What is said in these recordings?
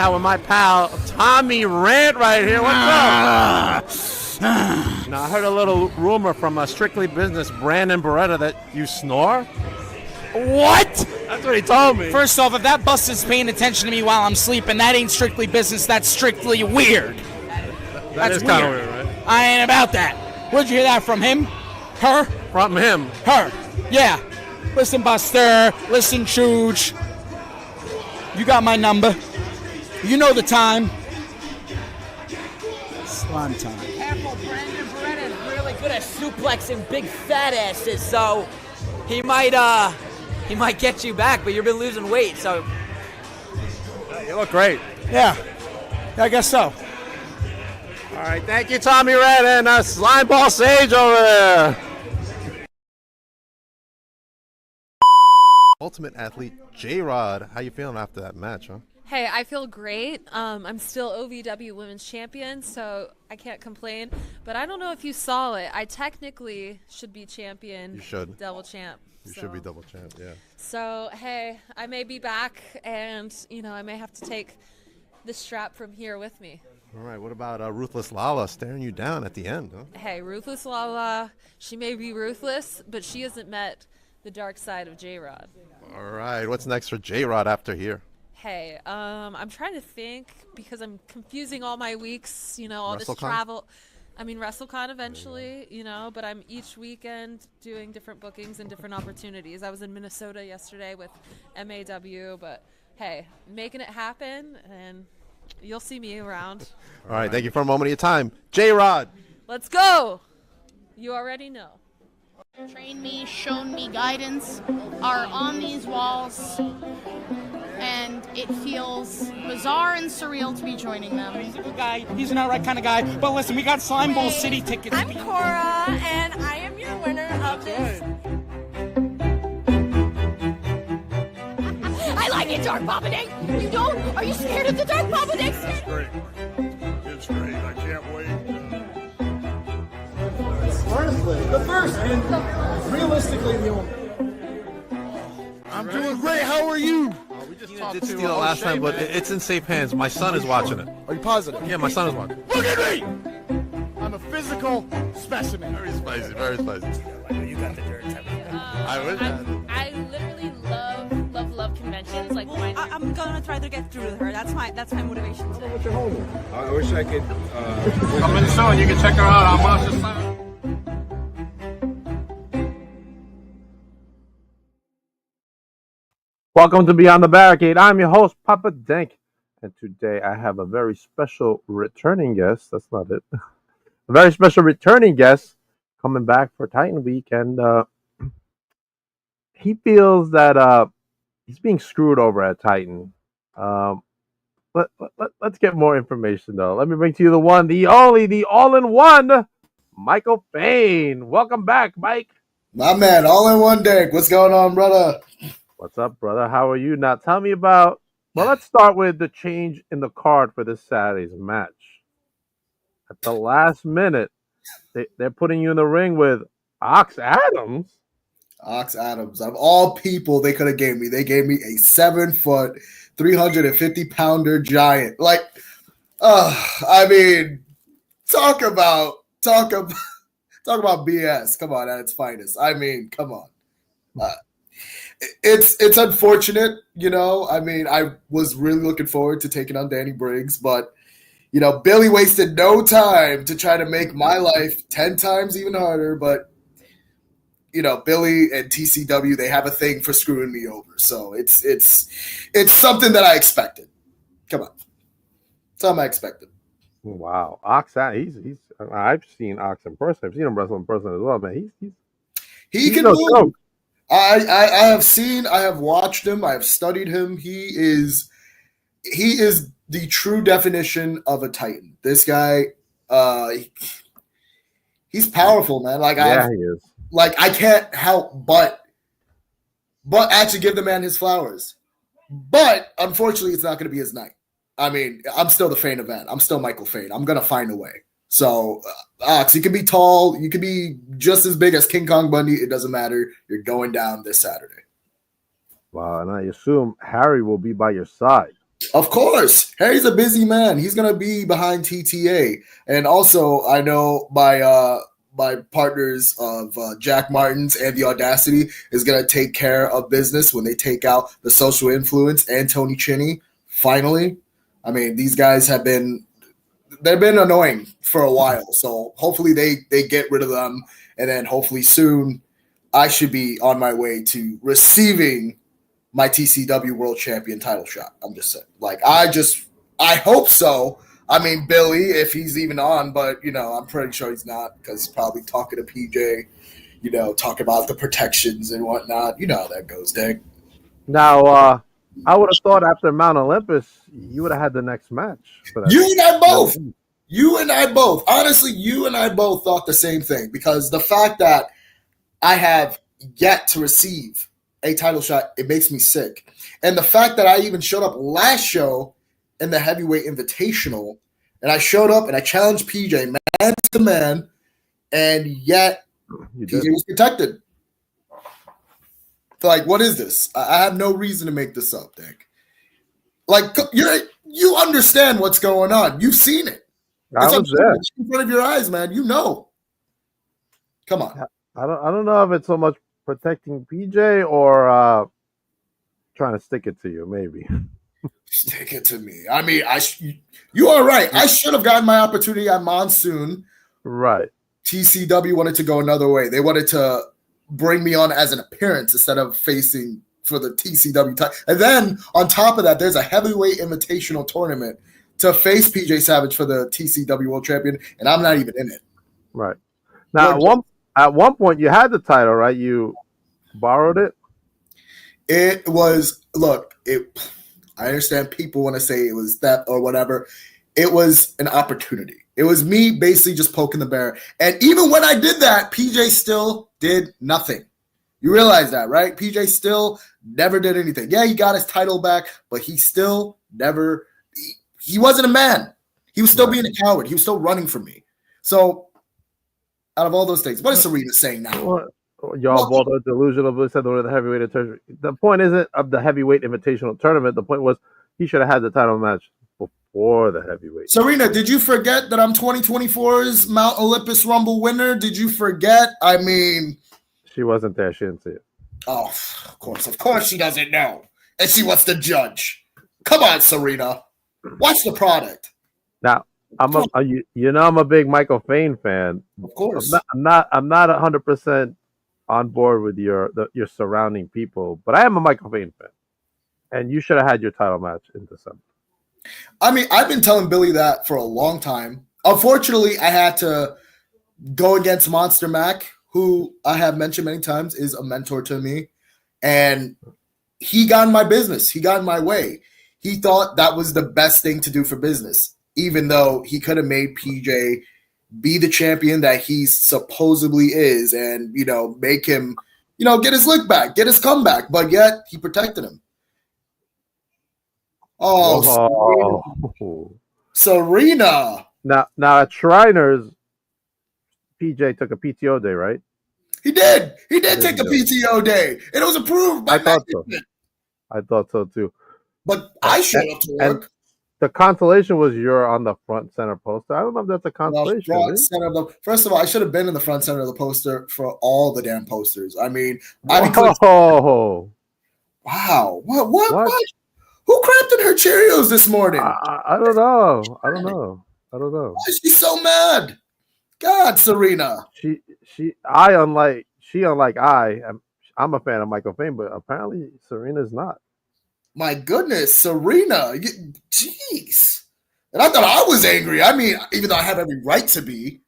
out with my pal Tommy Rant right here. What's up? Now, I heard a little rumor from Strictly Business, Brandon Beretta, that you snore. What? That's what he told me. First off, if that bus is paying attention to me while I'm sleeping, that ain't strictly business. That's strictly weird. That is kind of weird, right? I ain't about that. Where'd you hear that from? Him? Her? From him. Her. Yeah. Listen, Buster. Listen, Chooch. You got my number. You know the time. Slime time. Careful, Brandon Beretta is really good at suplexing big fat asses, so he might get you back, but you've been losing weight, so. You look great. Yeah, I guess so. All right, thank you, Tommy Red, and Slimeball Sage over there. Ultimate athlete J-Rod, how you feeling after that match, huh? Hey, I feel great. I'm still OVW Women's Champion, so I can't complain. But I don't know if you saw it. I technically should be champion. You should. Double champ. You should be double champ, yeah. So, hey, I may be back, and, I may have to take the strap from here with me. All right, what about Ruthless Lala staring you down at the end, huh? Hey, Ruthless Lala, she may be ruthless, but she hasn't met the dark side of J-Rod. All right, what's next for J-Rod after here? Hey, I'm trying to think because I'm confusing all my weeks, all WrestleCon? this travel. I mean, WrestleCon eventually, but I'm each weekend doing different bookings and different opportunities. I was in Minnesota yesterday with MAW, but hey, making it happen, and you'll see me around. All right, thank you for a moment of your time. J-Rod. Let's go. You already know. Trained me, shown me guidance, are on these walls, and it feels bizarre and surreal to be joining them. He's a good guy. He's an outright kind of guy. But listen, we got Slimeball City tickets. I'm Cora, and I am your winner of this. I like it, Dark Papa Dick. You don't? Are you scared of the Dark Papa Dick? It's great. It's great. I can't wait. Honestly, the first and realistically the only. I'm doing great. How are you? We just did steal it last time, but it's in safe hands. My son is watching it. Are you positive? Yeah, my son is watching. Look at me! I'm a physical specimen. Very spicy, very spicy. You got the dirt. I wish. I literally love conventions. Like I'm gonna try to get through with her. That's my motivation today. What's your homework? I wish I could. Come in soon. You can check her out on Monster Slam. Welcome to Beyond the Barricade. I'm your host, Papa Dank, and today I have a very special returning guest. That's not it. A very special returning guest coming back for Titan Week, and he feels that he's being screwed over at Titan. Let's get more information, though. Let me bring to you the one, the only, the all-in-one, Michael Fain. Welcome back, Mike. My man, all in one day. What's going on, brother? What's up, brother? How are you? Now, tell me about... Well, let's start with the change in the card for this Saturday's match. At the last minute, they're putting you in the ring with Ox Adams. Ox Adams. Of all people they could have gave me, they gave me a 7-foot, 350-pounder giant. Like, I mean, talk about BS. Come on, at its finest. I mean, come on. It's unfortunate, I mean, I was really looking forward to taking on Danny Briggs, but, Billy wasted no time to try to make my life 10 times even harder. But, Billy and TCW, they have a thing for screwing me over. So it's something that I expected. Come on. Something I expected. Wow. Ox, I've seen Ox in person. I've seen him wrestle in person as well, man. He can move. I have watched him. I have studied him. He is the true definition of a Titan. This guy, he's powerful, man. Like, he is. Like, I can't help but actually give the man his flowers. But unfortunately, it's not going to be his night. I mean, I'm still the Fain event. I'm still Michael Fain. I'm going to find a way. So, Ox, you can be tall. You can be just as big as King Kong Bundy. It doesn't matter. You're going down this Saturday. Wow, and I assume Harry will be by your side. Of course, Harry's a busy man. He's gonna be behind TTA, and also I know my partners of Jack Martins and the Audacity is gonna take care of business when they take out the social influence and Tony Chinney. Finally, I mean these guys they've been annoying for a while, so hopefully they get rid of them, and then hopefully soon I should be on my way to receiving my TCW World Champion title shot. I'm just saying. Like, I hope so. I mean, Billy, if he's even on, but, I'm pretty sure he's not because he's probably talking to PJ, talking about the protections and whatnot. You know how that goes, Dick. Now, I would have thought after Mount Olympus, you would have had the next match. For that. You and I both. You and I both. Honestly, you and I both thought the same thing because the fact that I have yet to receive a title shot, it makes me sick. And the fact that I even showed up last show in the heavyweight invitational, and I showed up and I challenged PJ man to man, and yet PJ was protected. Like, what is this? I have no reason to make this up, Dick. Like, you understand what's going on. You've seen it. I was there. It's in front of your eyes, man. You know. Come on. I don't know if it's so much protecting PJ or trying to stick it to you, maybe. Stick it to me. I mean, you are right. I should have gotten my opportunity at Monsoon. Right. TCW wanted to go another way. They wanted to bring me on as an appearance instead of facing for the TCW title. And then on top of that, there's a heavyweight invitational tournament to face PJ Savage for the TCW World Champion, and I'm not even in it. Right. Now, at one point, you had the title, right? You borrowed it? It was, I understand people want to say it was theft or whatever. It was an opportunity. It was me basically just poking the bear. And even when I did that, PJ still did nothing. You realize that, right? PJ still never did anything. Yeah, he got his title back, but he still never – he wasn't a man. He was still being a coward. He was still running from me. So out of all those things, what is Serena saying now? Y'all both are delusional, but said the heavyweight tournament. The point isn't of the heavyweight invitational tournament. The point was he should have had the title match before the heavyweight. Serena, did you forget that I'm 2024's Mount Olympus Rumble winner? Did you forget? I mean, she wasn't there. She didn't see it. Oh, of course she doesn't know, and she wants to judge. Come on, Serena, watch the product. Now, I'm a big Michael Fain fan. Of course, I'm not 100% on board with your surrounding people, but I am a Michael Fain fan, and you should have had your title match in December. I mean, I've been telling Billy that for a long time. Unfortunately, I had to go against Monster Mac, who I have mentioned many times is a mentor to me, and he got in my business. He got in my way. He thought that was the best thing to do for business, even though he could have made PJ be the champion that he supposedly is and, make him, get his lick back, get his comeback, but yet he protected him. Oh, Serena. Now at Shriners, PJ took a PTO day, right? He did. He did take a PTO day. And it was approved by management. I thought so too. But I showed up to work. The consolation was you're on the front center poster. I don't know if that's a consolation. First of all, I should have been in the front center of the poster for all the damn posters. I mean, wow. What? Who crapped in her Cheerios this morning? I don't know. Why is she so mad? God, Serena. I'm a fan of Michael Fain, but apparently Serena's not. My goodness, Serena. Jeez. And I thought I was angry. I mean, even though I have every right to be,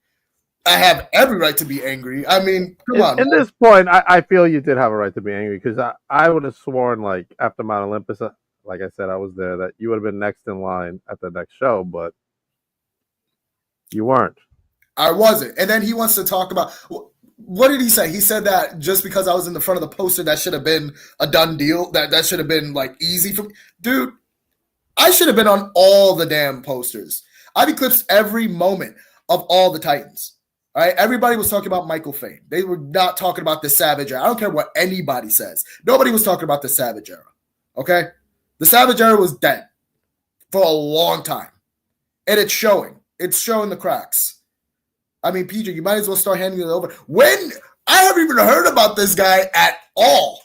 angry. I mean, come on. At this point, I feel you did have a right to be angry because I would have sworn, like, after Mount Olympus, like I said, I was there, that you would have been next in line at the next show, but you weren't. I wasn't. And then he wants to talk about what did he say? He said that just because I was in the front of the poster, that should have been a done deal. That should have been like easy for me. Dude, I should have been on all the damn posters. I've eclipsed every moment of all the Titans. All right. Everybody was talking about Michael Fain. They were not talking about the Savage era. I don't care what anybody says. Nobody was talking about the Savage era. Okay. The Savage era was dead. for a long time. And it's showing. It's showing the cracks. I mean, PJ, you might as well start handing it over. When I haven't even heard about this guy at all.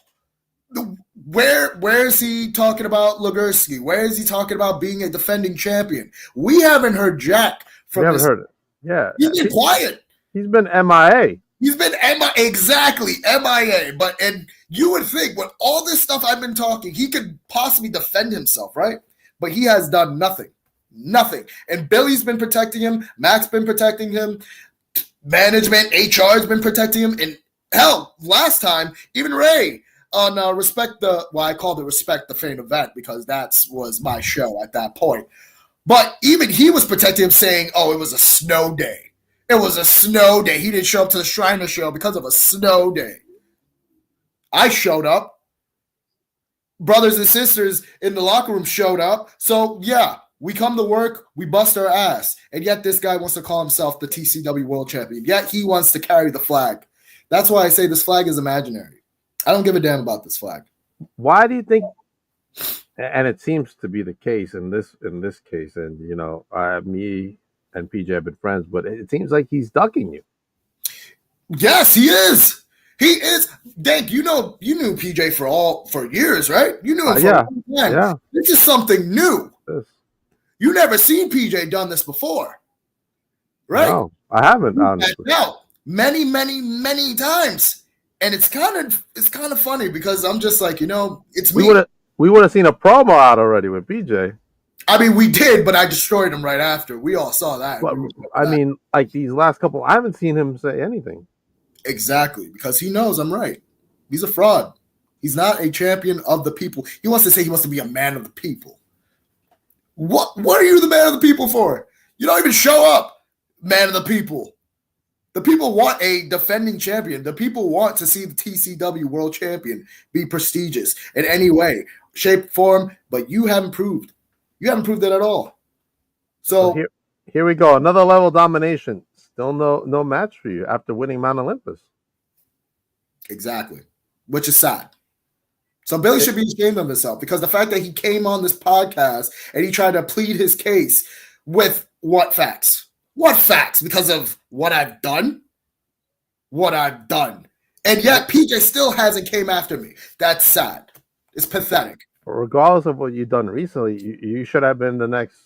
Where is he talking about Legursky? Where is he talking about being a defending champion? We haven't heard jack from We haven't heard it. Yeah. He's been quiet. He's been MIA. He's been exactly MIA. And you would think with all this stuff I've been talking, he could possibly defend himself, right? But he has done nothing. Nothing. And Billy's been protecting him. Mac's been protecting him. Management, HR has been protecting him. And hell, last time, even Ray on I called it Respect the Fain event because that was my show at that point. But even he was protecting him saying, oh, it was a snow day. It was a snow day. He didn't show up to the Shriner show because of a snow day. I showed up. Brothers and sisters in the locker room showed up. So, yeah, we come to work, we bust our ass. And yet this guy wants to call himself the TCW World Champion. Yet he wants to carry the flag. That's why I say this flag is imaginary. I don't give a damn about this flag. Why do you think? And it seems to be the case in this case. And me and PJ have been friends, but it seems like he's ducking you. Yes, he is. He is. Dank, you knew PJ for years, right? You knew him for a long time. Yeah. This is something new. You never seen PJ done this before, right? No, I haven't. Honestly. No, many, many, many times. And it's kind of funny because I'm just like, it's me. We would have seen a promo out already with PJ. I mean, we did, but I destroyed him right after. We all saw that. But, I mean, like these last couple, I haven't seen him say anything. Exactly, because he knows I'm right. He's a fraud. He's not a champion of the people. He wants to say he wants to be a man of the people. What are you the man of the people for? You don't even show up, man of the people. The people want a defending champion. The people want to see the TCW World Champion be prestigious in any way, shape, form, but you haven't proved. You haven't proved it at all. So here we go. Another level of domination. Still no match for you after winning Mount Olympus. Exactly. Which is sad. So Billy should be ashamed of himself because the fact that he came on this podcast and he tried to plead his case with what facts? What facts? Because of what I've done? What I've done. And yet PJ still hasn't came after me. That's sad. It's pathetic. Regardless of what you've done recently, you should have been the next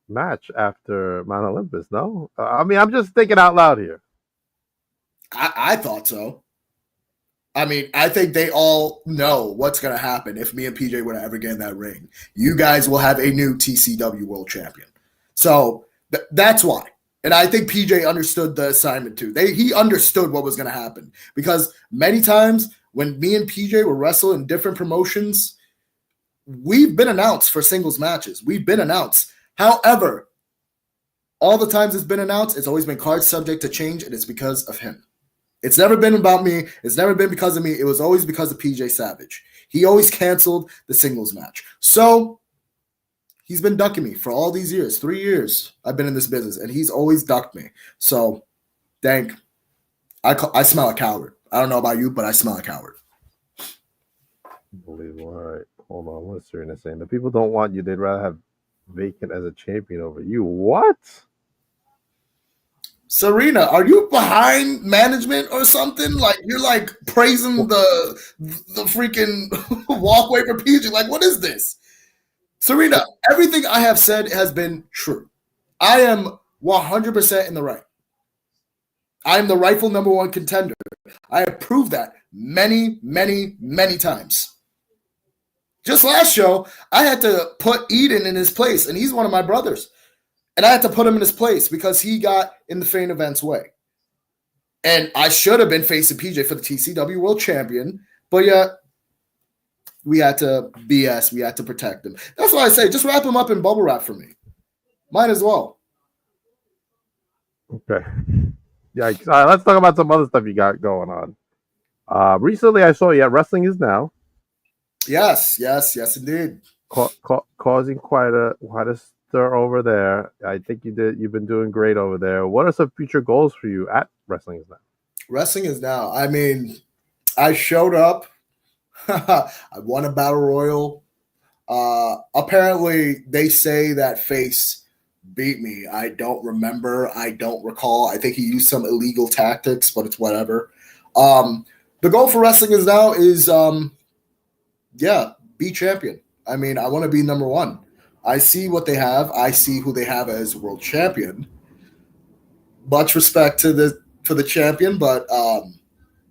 match after Mount Olympus, no? I mean, I'm just thinking out loud here. I thought so. I mean, I think they all know what's going to happen if me and PJ were to ever get in that ring. You guys will have a new TCW World Champion. So that's why. And I think PJ understood the assignment too. He understood what was going to happen. Because many times when me and PJ were wrestling in different promotions, we've been announced for singles matches. We've been announced. However, all the times it's been announced, it's always been card subject to change, and it's because of him. It's never been about me. It's never been because of me. It was always because of PJ Savage. He always canceled the singles match. So he's been ducking me for all these years. 3 years I've been in this business, and he's always ducked me. So, Dank, I smell a coward. I don't know about you, but I smell a coward. Unbelievable. All right. Hold on. What's Serena saying? The people don't want you. They'd rather have Vacant as a champion over you. What? Serena, are you behind management or something? Like you're like praising the freaking walkway for PJ. Like, what is this? Serena, everything I have said has been true. I am 100% in the right. I am the rightful number one contender. I have proved that many, many, many times. Just last show, I had to put Eden in his place, and he's one of my brothers. And I had to put him in his place because he got in the Fain event's way. And I should have been facing PJ for the TCW World Champion, but yet we had to BS. We had to protect him. That's why I say just wrap him up in bubble wrap for me. Might as well. Okay. Yeah. All right, let's talk about some other stuff you got going on. Recently, I saw you at Wrestling Is Now. Yes, indeed. Causing quite a stir over there. I think you've been doing great over there. What are some future goals for you at Wrestling Is Now? Wrestling Is Now. I mean, I showed up. I won a battle royal. Apparently, they say that Face beat me. I don't remember. I don't recall. I think he used some illegal tactics, but it's whatever. The goal for wrestling is now is be champion. I mean, I want to be number one. I see what they have. I see who they have as world champion. Much respect to the champion, but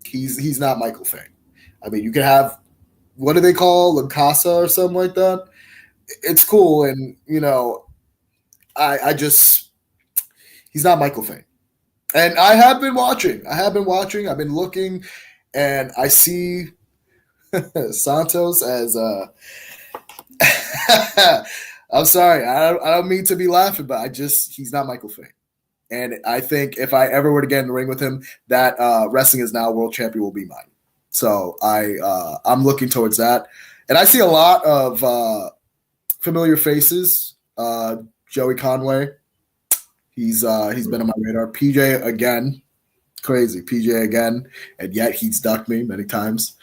he's not Michael Fain. I mean, you can have, what do they call Lancasa or something like that? It's cool, and I just, he's not Michael Fain. And I have been watching. I've been looking, and I see Santos as I'm sorry, I don't mean to be laughing, but he's not Michael Fain. And I think if I ever were to get in the ring with him, that Wrestling Is Now world champion will be mine. So I'm looking towards that. And I see a lot of familiar faces. Joey Conway, he's been on my radar. PJ again, crazy. PJ again, and yet he's ducked me many times.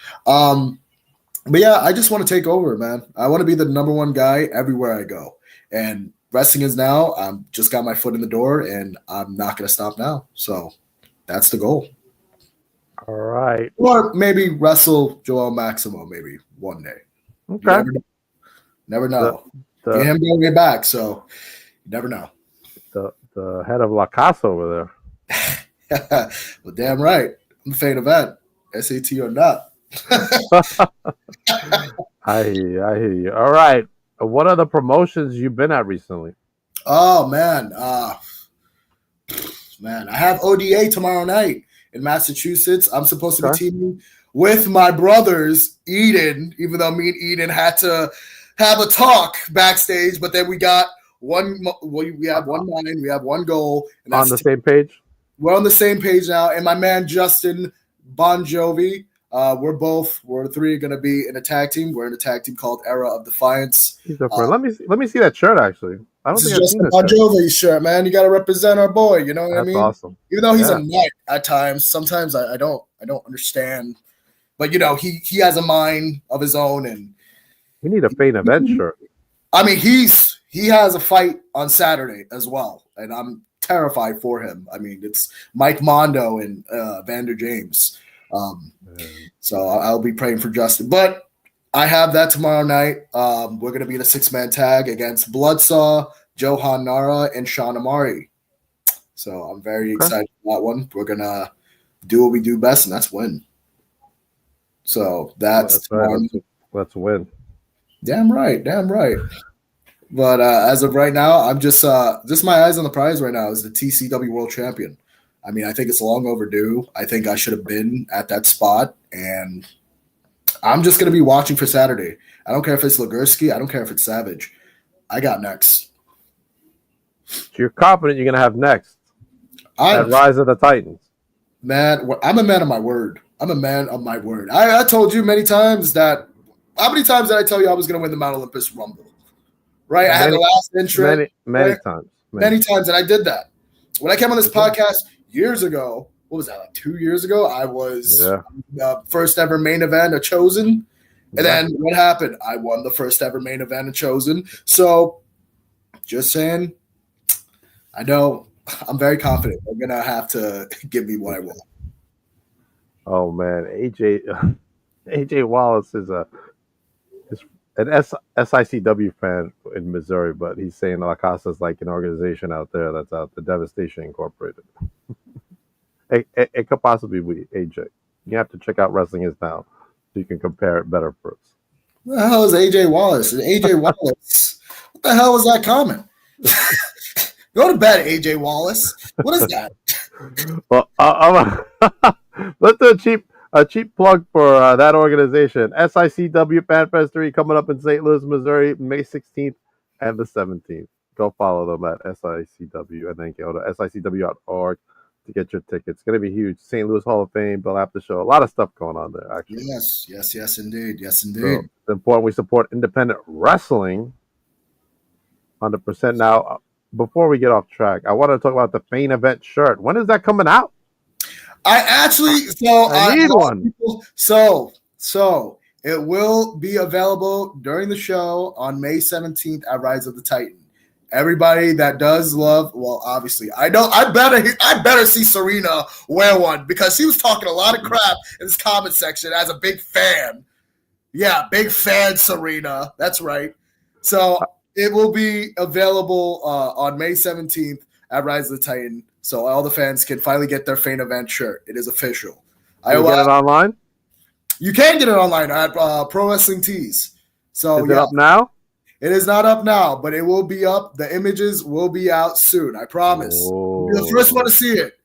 But yeah, I just want to take over, man. I want to be the number one guy everywhere I go. And Wrestling Is Now. I'm just got my foot in the door, and I'm not going to stop now. So that's the goal. All right. Or maybe wrestle Joel Maximo maybe one day. Okay. Never know. Get him going back, so you never know. The head of La Casa over there. Well, damn right. I'm a Fain event, SAT or not. I hear you. All right. What are the promotions you've been at recently? Oh man, I have ODA tomorrow night in Massachusetts. I'm supposed to be teaming with my brothers, Eden, even though me and Eden had to have a talk backstage, but then we got we have one mind, we have one goal. And on the same page? We're on the same page now. And my man, Justin Bon Jovi, we're three going to be in a tag team. We're in a tag team called Era of Defiance. Let me see that shirt, actually. I don't think I've seen this Bon Jovi shirt, man. You got to represent our boy. You know what I mean? That's awesome. Even though he's a nut at times, sometimes I don't understand. But he has a mind of his own, and we need a Fain event shirt. I mean, he has a fight on Saturday as well, and I'm terrified for him. I mean, it's Mike Mondo and Vander James. So I'll be praying for Justin. But I have that tomorrow night. We're going to be in a 6-man tag against Bloodsaw, Johan Nara, and Sean Amari. So I'm very excited for that one. We're going to do what we do best, and that's win. So that's right. Let's win. Damn right. But as of right now, I'm just my eyes on the prize right now is the TCW World Champion. I mean, I think it's long overdue. I think I should have been at that spot, and I'm just going to be watching for Saturday. I don't care if it's Legursky. I don't care if it's Savage. I got next. So you're confident you're going to have next at Rise of the Titans? Man, I'm a man of my word. I told you many times that – how many times did I tell you I was going to win the Mount Olympus Rumble? Right? I had the last entry. Many times. Many times, and I did that. When I came on this podcast years ago, what was that, like 2 years ago? I was the first ever main event of Chosen. And then what happened? I won the first ever main event of Chosen. So just saying, I know I'm very confident they're going to have to give me what I want. Oh, man. AJ Wallace is an SICW fan in Missouri, but he's saying La Casa is like an organization out there that's out the Devastation Incorporated. It could possibly be AJ. You have to check out Wrestling Is Now so you can compare it better for us. What the hell is AJ Wallace? AJ Wallace. What the hell was that comment? Go to bed, AJ Wallace. What is that? Well, let's do a cheap plug for that organization. SICW Fan Fest 3 coming up in St. Louis, Missouri, May 16th and the 17th. Go follow them at SICW and then go to SICW.org to get your tickets. It's going to be huge. St. Louis Hall of Fame, Bill After Show. A lot of stuff going on there, actually. Yes, indeed. Yes, indeed. So it's important we support independent wrestling 100%. Now, before we get off track, I want to talk about the Fain event shirt. When is that coming out? I actually, I need one. So It will be available during the show on May 17th at Rise of the Titan. Everybody that does love, well, obviously, I know I better see Serena wear one because she was talking a lot of crap in this comment section as a big fan. Yeah, big fan, Serena. That's right. So it will be available on May 17th at Rise of the Titan, so all the fans can finally get their Fain event shirt. It is official. You get it online? You can get it online at Pro Wrestling Tees. So is it up now? It is not up now, but it will be up. The images will be out soon. I promise. You'll be the first one to see it.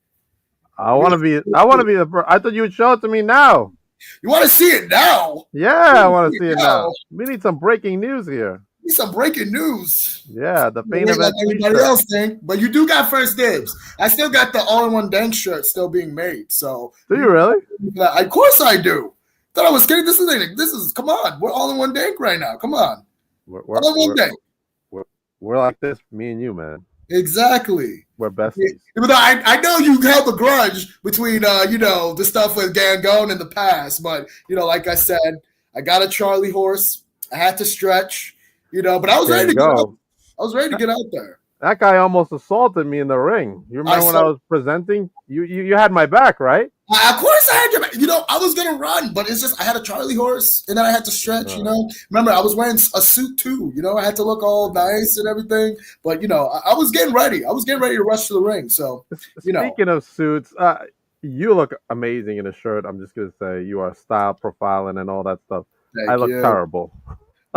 I want to be the first. I thought you would show it to me now. You want to see it now? Yeah, I want to see it now. We need some breaking news here. We need some breaking news. Yeah, the Fain event. Like everybody else think, but you do got first dibs. I still got the all-in-one Dank shirt still being made. So do you really? Of course I do. Thought I was kidding. This is come on. We're all-in-one Dank right now. Come on. We're like this, me and you, man. Exactly. We're besties. Even though I know you held a grudge between the stuff with Gangone in the past, but like I said, I got a Charlie horse. I had to stretch, but I was ready to go. I was ready to get out there. That guy almost assaulted me in the ring. You remember when I was presenting? You had my back, right? Of course I had your back. I was gonna run, but it's just I had a Charlie horse and then I had to stretch. Remember I was wearing a suit too. I had to look all nice and everything. But I was getting ready. I was getting ready to rush to the ring. So speaking of suits, you look amazing in a shirt. I'm just gonna say you are style profiling and all that stuff. I look terrible.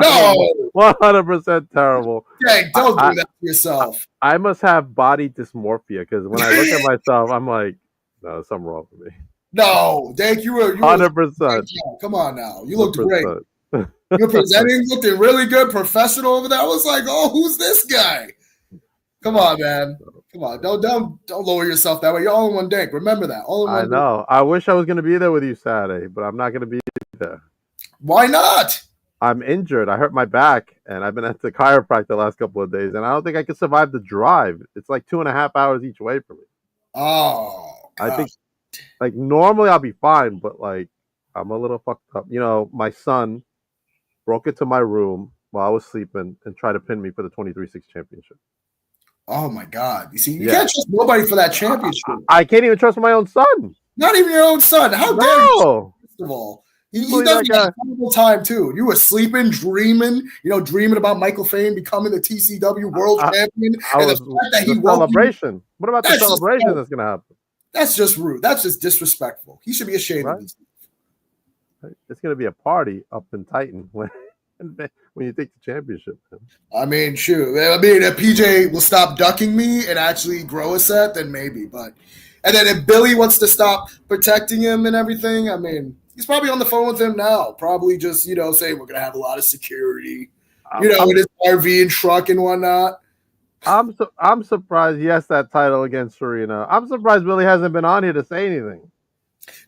No, 100% terrible. Dang, don't do that to yourself. I must have body dysmorphia because when I look at myself, I'm like, no, there's something wrong with me. No, Dank, you were 100%. Come on now, you looked great. You're presenting, looking really good, professional over there. I was like, oh, who's this guy? Come on, man. Come on, don't lower yourself that way. You're all in one Dank. Remember that. All in one. I know. Dank. I wish I was going to be there with you Saturday, but I'm not going to be there. Why not? I'm injured. I hurt my back, and I've been at the chiropractor the last couple of days, and I don't think I can survive the drive. It's like 2.5 hours each way for me. Oh, gosh. I think, normally I'll be fine, but, I'm a little fucked up. My son broke into my room while I was sleeping and tried to pin me for the 23-6 championship. Oh, my God. You see, you can't trust nobody for that championship. I can't even trust my own son. Not even your own son. How dare you? First of all. He does have a time too. You were sleeping, dreaming about Michael Fain becoming the TCW world champion. Celebration. What about the celebration that's going to happen? That's just rude. That's just disrespectful. He should be ashamed of himself. It's going to be a party up in Titan when you take the championship. I mean, shoot. If PJ will stop ducking me and actually grow a set, then maybe. And then if Billy wants to stop protecting him and everything, I mean, he's probably on the phone with him now. Probably just, saying we're going to have a lot of security, with his RV and truck and whatnot. I'm surprised he has that title against Serena. I'm surprised Billy hasn't been on here to say anything.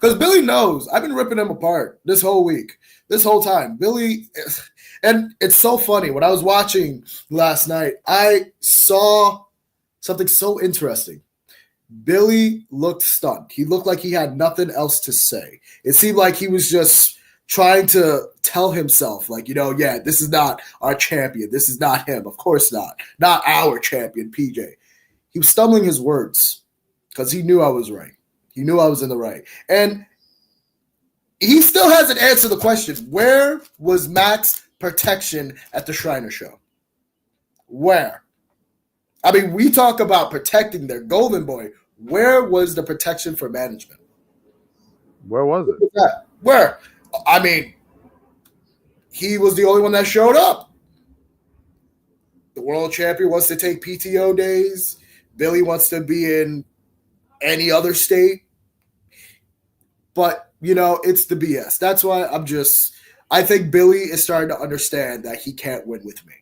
Because Billy knows. I've been ripping him apart this whole week, this whole time. Billy, and it's so funny. When I was watching last night, I saw something so interesting. Billy looked stunned. He looked like he had nothing else to say. It seemed like he was just trying to tell himself, this is not our champion. This is not him. Of course not. Not our champion, PJ. He was stumbling his words because he knew I was right. He knew I was in the right. And he still hasn't answered the question, where was Mac's protection at the Shriner show? Where? I mean, we talk about protecting their golden boy. Where was the protection for management? Where was it? Where? I mean, he was the only one that showed up. The world champion wants to take PTO days. Billy wants to be in any other state. But, it's the BS. That's why I think Billy is starting to understand that he can't win with me.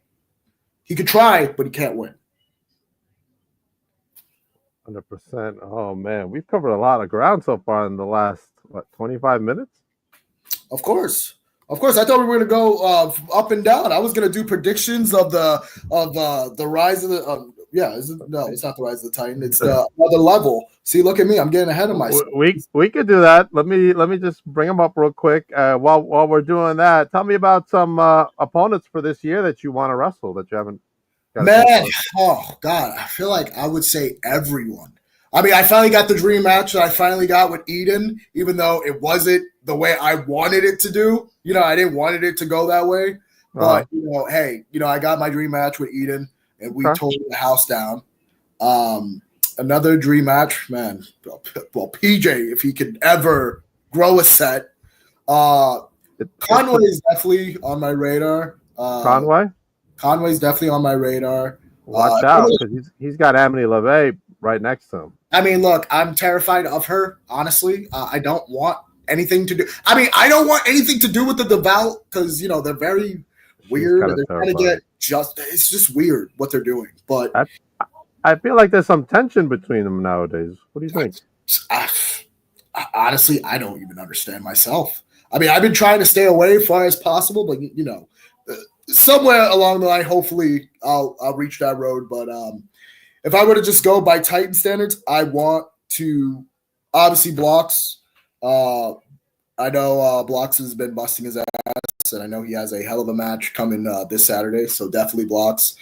He could try, but he can't win. 100%. Oh, man. We've covered a lot of ground so far in the last, 25 minutes? Of course. I thought we were going to go up and down. I was going to do predictions of the rise of the Yeah, no, it's not the Rise of the Titan. It's the other level. See, look at me. I'm getting ahead of myself. We could do that. Let me just bring them up real quick. While we're doing that, tell me about some opponents for this year that you want to wrestle that you haven't got. Man, oh God, I feel like I would say everyone. I mean, I finally got the dream match that I finally got with Eden, even though it wasn't the way I wanted it to do. You know, I didn't want it to go that way. But, hey, I got my dream match with Eden, and we tore the house down. Another dream match, man. Well, PJ, if he could ever grow a set. Conway is definitely on my radar. Conway's definitely on my radar. Watch out, because he's got Amity LeVay right next to him. I mean, look, I'm terrified of her, honestly. I don't want anything to do. I mean, I don't want anything to do with the Devout because, they're very weird. They're trying to get it's just weird what they're doing. But I feel like there's some tension between them nowadays. What do you think? Honestly, I don't even understand myself. I mean, I've been trying to stay away as far as possible, but, somewhere along the line, hopefully I'll reach that road. But if I were to just go by Titan standards, I want to obviously Blocks. I know Blocks has been busting his ass, and I know he has a hell of a match coming this Saturday. So definitely Blocks.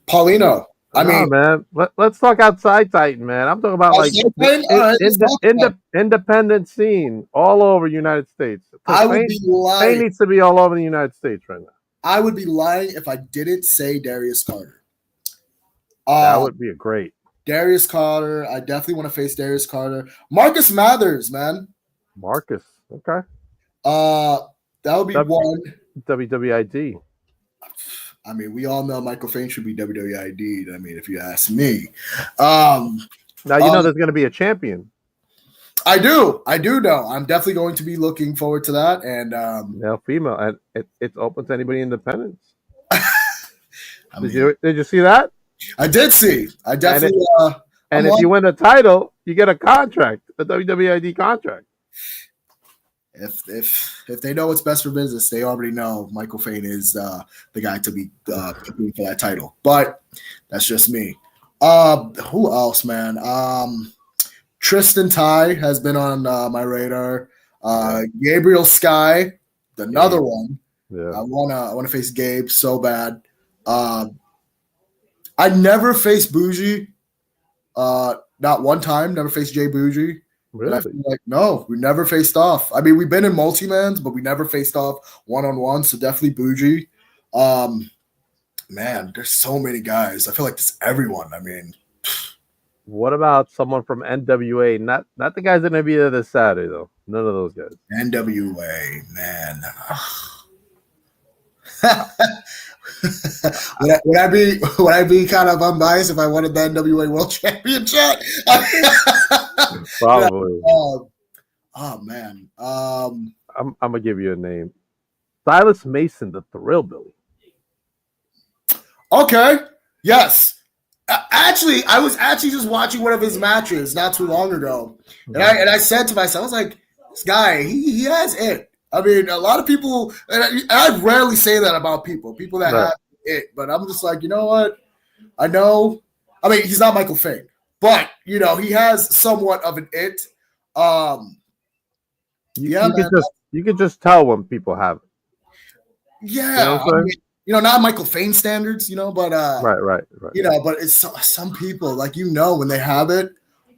Paulino. I mean, man, let's talk outside Titan, man. I'm talking about like independent scene all over the United States. I would be lying. Fain needs to be all over the United States right now. I would be lying if I didn't say Darius Carter. That would be a great. Darius Carter. I definitely want to face Darius Carter. Marcus Mathers, man. Marcus. Okay. That would be one. WWID. I mean, we all know Michael Fain should be WWID. I mean, if you ask me. Now there's going to be a champion. I do know. I'm definitely going to be looking forward to that. And female, and it's open to anybody independent. Did you see that? I did see. I definitely. And if you win the title, you get a contract, a WWID contract. If they know what's best for business, they already know Michael Fain is the guy to be competing for that title. But that's just me. Who else, man? Tristan Ty has been on my radar. Gabriel Sky, another one. Yeah. I wanna face Gabe so bad. I never faced Bougie. Not one time. Never faced Jay Bougie. Really? And I feel like, no, we never faced off. I mean, we've been in multi-mans, but we never faced off one-on-one, so definitely Bougie. Man, there's so many guys. I feel like there's everyone. I mean. What about someone from NWA? Not the guys that are going to be there this Saturday, though. None of those guys. NWA, man. would I be kind of unbiased if I wanted the NWA World Championship? Probably. Oh man. I'm gonna give you a name. Silas Mason, the Thrill Billy. Okay. Yes. Actually, I was just watching one of his matches not too long ago, and I said to myself, I was like, this guy, he has it. I mean, a lot of people, and I rarely say that about people that have it, but I'm just like, you know what? I know. I mean, he's not Michael Fain, but he has somewhat of an it. You could just tell when people have it. Yeah, not Michael Fain standards, but right. But it's some people like when they have it.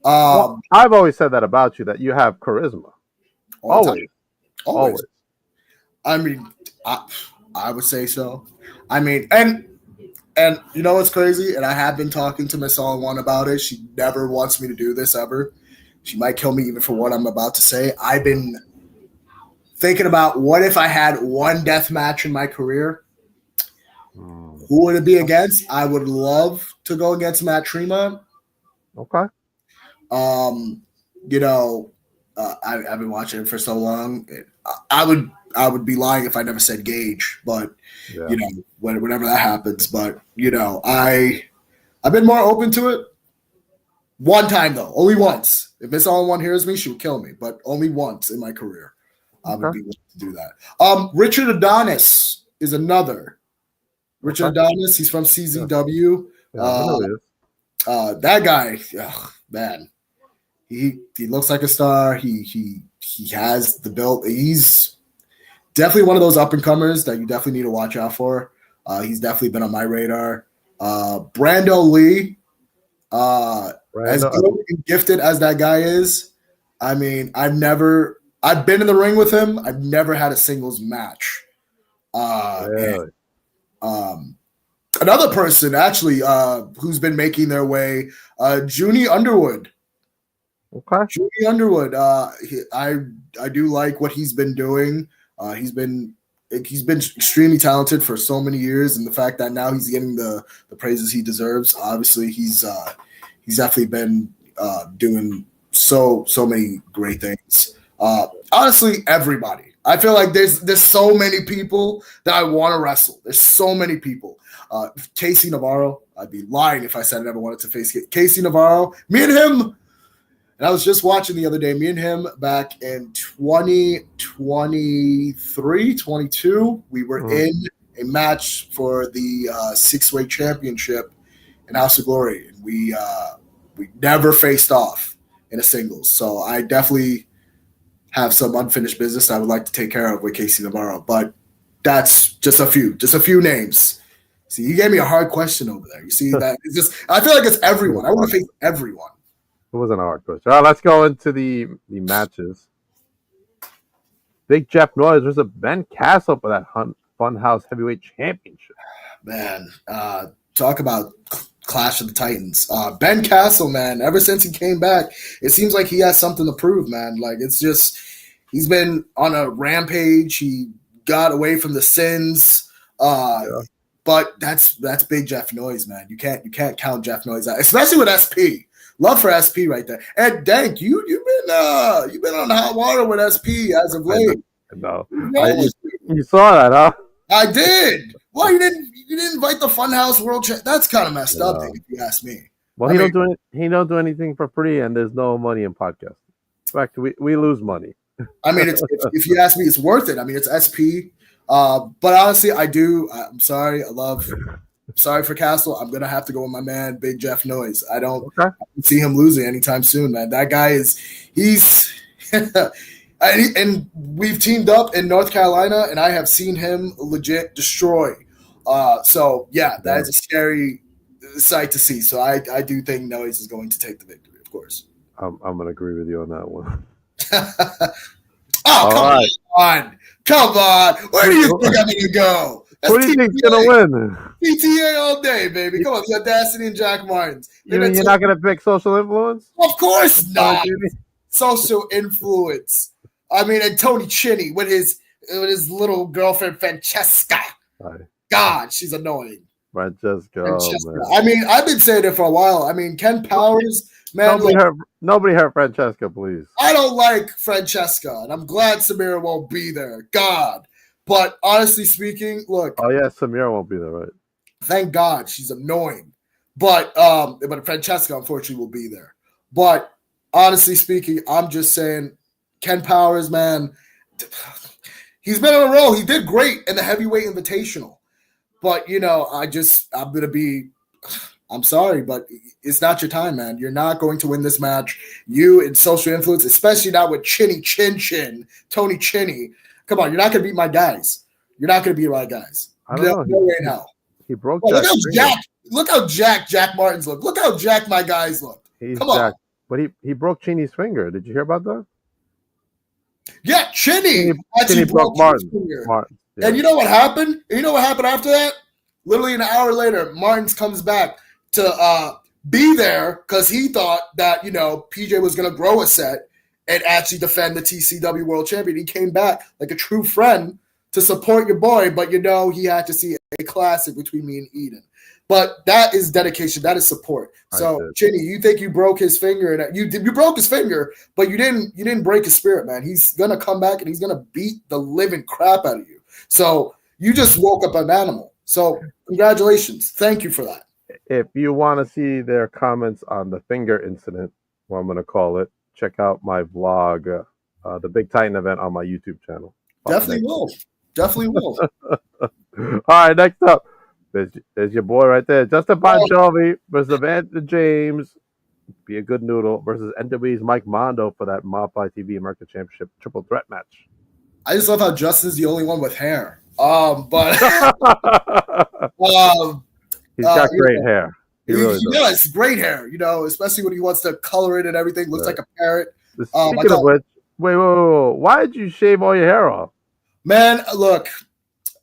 I've always said that about you, that you have charisma. Always. I mean, I would say so. I mean, and what's crazy? And I have been talking to Miss All One about it. She never wants me to do this ever. She might kill me even for what I'm about to say. I've been thinking about what if I had one death match in my career. Who would it be against? I would love to go against Matt Tremont. Okay. I've been watching him for so long. I would be lying if I never said Gage, but whenever that happens. But I've been more open to it. One time though, only once. If Miss All One hears me, she would kill me. But only once in my career, I would be willing to do that. Richard Adonis is another Richard Okay. Adonis. He's from CZW. Yeah, I know he is. That guy, man, he looks like a star. He has the build. He's definitely one of those up and comers that you definitely need to watch out for. He's definitely been on my radar. Brando Lee, as good and gifted as that guy is, I mean, I've been in the ring with him. I've never had a singles match. Really? Another person actually who's been making their way, Junie Underwood. Okay. Junie Underwood. I do like what he's been doing. He's been extremely talented for so many years, and the fact that now he's getting the praises he deserves. Obviously, he's definitely been doing so many great things. Honestly, everybody. I feel like there's so many people that I want to wrestle. There's so many people. Casey Navarro. I'd be lying if I said I never wanted to face Casey Navarro. Me and him. And I was just watching the other day, me and him back in 2023, 22, we were in a match for the six-way championship in House of Glory. And we never faced off in a singles. So I definitely have some unfinished business I would like to take care of with Casey Navarro. But that's just a few names. See, you gave me a hard question over there. You see that? It's just, I feel like it's everyone. I want to face everyone. It wasn't a hard question. All right, let's go into the matches. Big Jeff Noyes versus Ben Castle for that Funhouse Heavyweight Championship. Man, talk about Clash of the Titans. Ben Castle, man, ever since he came back, it seems like he has something to prove, man. Like, it's just, he's been on a rampage. He got away from the sins. But that's Big Jeff Noyes, man. You can't count Jeff Noyes out, especially with SP. Love for SP right there. And Dank, you've been on hot water with SP as of late. No, you saw that, huh? I did. Well, you didn't invite the Funhouse World Champ. That's kind of messed up, if you ask me. Well, he don't do anything for free, and there's no money in podcasting. In fact, we lose money. I mean, if you ask me, it's worth it. I mean, it's SP. But honestly, I'm sorry. Sorry for Castle. I'm gonna have to go with my man, Big Jeff Noyes. I don't see him losing anytime soon, man. That guy he's and we've teamed up in North Carolina, and I have seen him legit destroy. So yeah, that is a scary sight to see. So I do think Noyes is going to take the victory, of course. I'm gonna agree with you on that one. Come on. Where do you think I'm gonna go? Who do you think's gonna win? PTA all day, baby. Come on, the Audacity and Jack Martins. You're not gonna pick Social Influence? Of course not. Social Influence. I mean, and Tony Chinney with his little girlfriend Francesca. God, she's annoying. Francesca. Man. I mean, I've been saying it for a while. I mean, Ken Powers, man. Nobody hurt Francesca, please. I don't like Francesca, and I'm glad Samira won't be there. God. But honestly speaking, look. Oh yeah, Samira won't be there, right? Thank God, she's annoying. But Francesca, unfortunately, will be there. But honestly speaking, I'm just saying, Ken Powers, man, he's been on a roll. He did great in the heavyweight invitational. But I'm sorry, but it's not your time, man. You're not going to win this match. You in Social Influence, especially not with Tony Chinney. Come on, you're not going to beat my guys. You're not going to beat my guys. I don't know. No way in hell. He broke Look how Jack Martins look. Look how Jack my guys look. Come on. But he broke Chinny's finger. Did you hear about that? Yeah, Chinny broke Martin's finger. Yeah. And you know what happened? After that? Literally an hour later, Martins comes back to be there because he thought that, PJ was going to grow a set and actually defend the TCW World Champion. He came back like a true friend to support your boy, but he had to see a classic between me and Eden. But that is dedication. That is support. So, Chinny, you think you broke his finger, and you broke his finger, but you didn't break his spirit, man. He's gonna come back and he's gonna beat the living crap out of you. So you just woke up an animal. So congratulations. Thank you for that. If you want to see their comments on the finger incident, what I'm gonna call it, check out my vlog, the Big Titan event on my YouTube channel. Definitely will. All right, next up, There's your boy right there. Justin Bon Jovi versus Evander James. Be a good noodle versus NWE's Mike Mondo for that Modify TV American Championship triple threat match. I just love how Justin's the only one with hair. But he's got great hair. He really does. Great hair, especially when he wants to color it and everything. Looks like a parrot. Speaking of which, wait, why did you shave all your hair off? Man, look,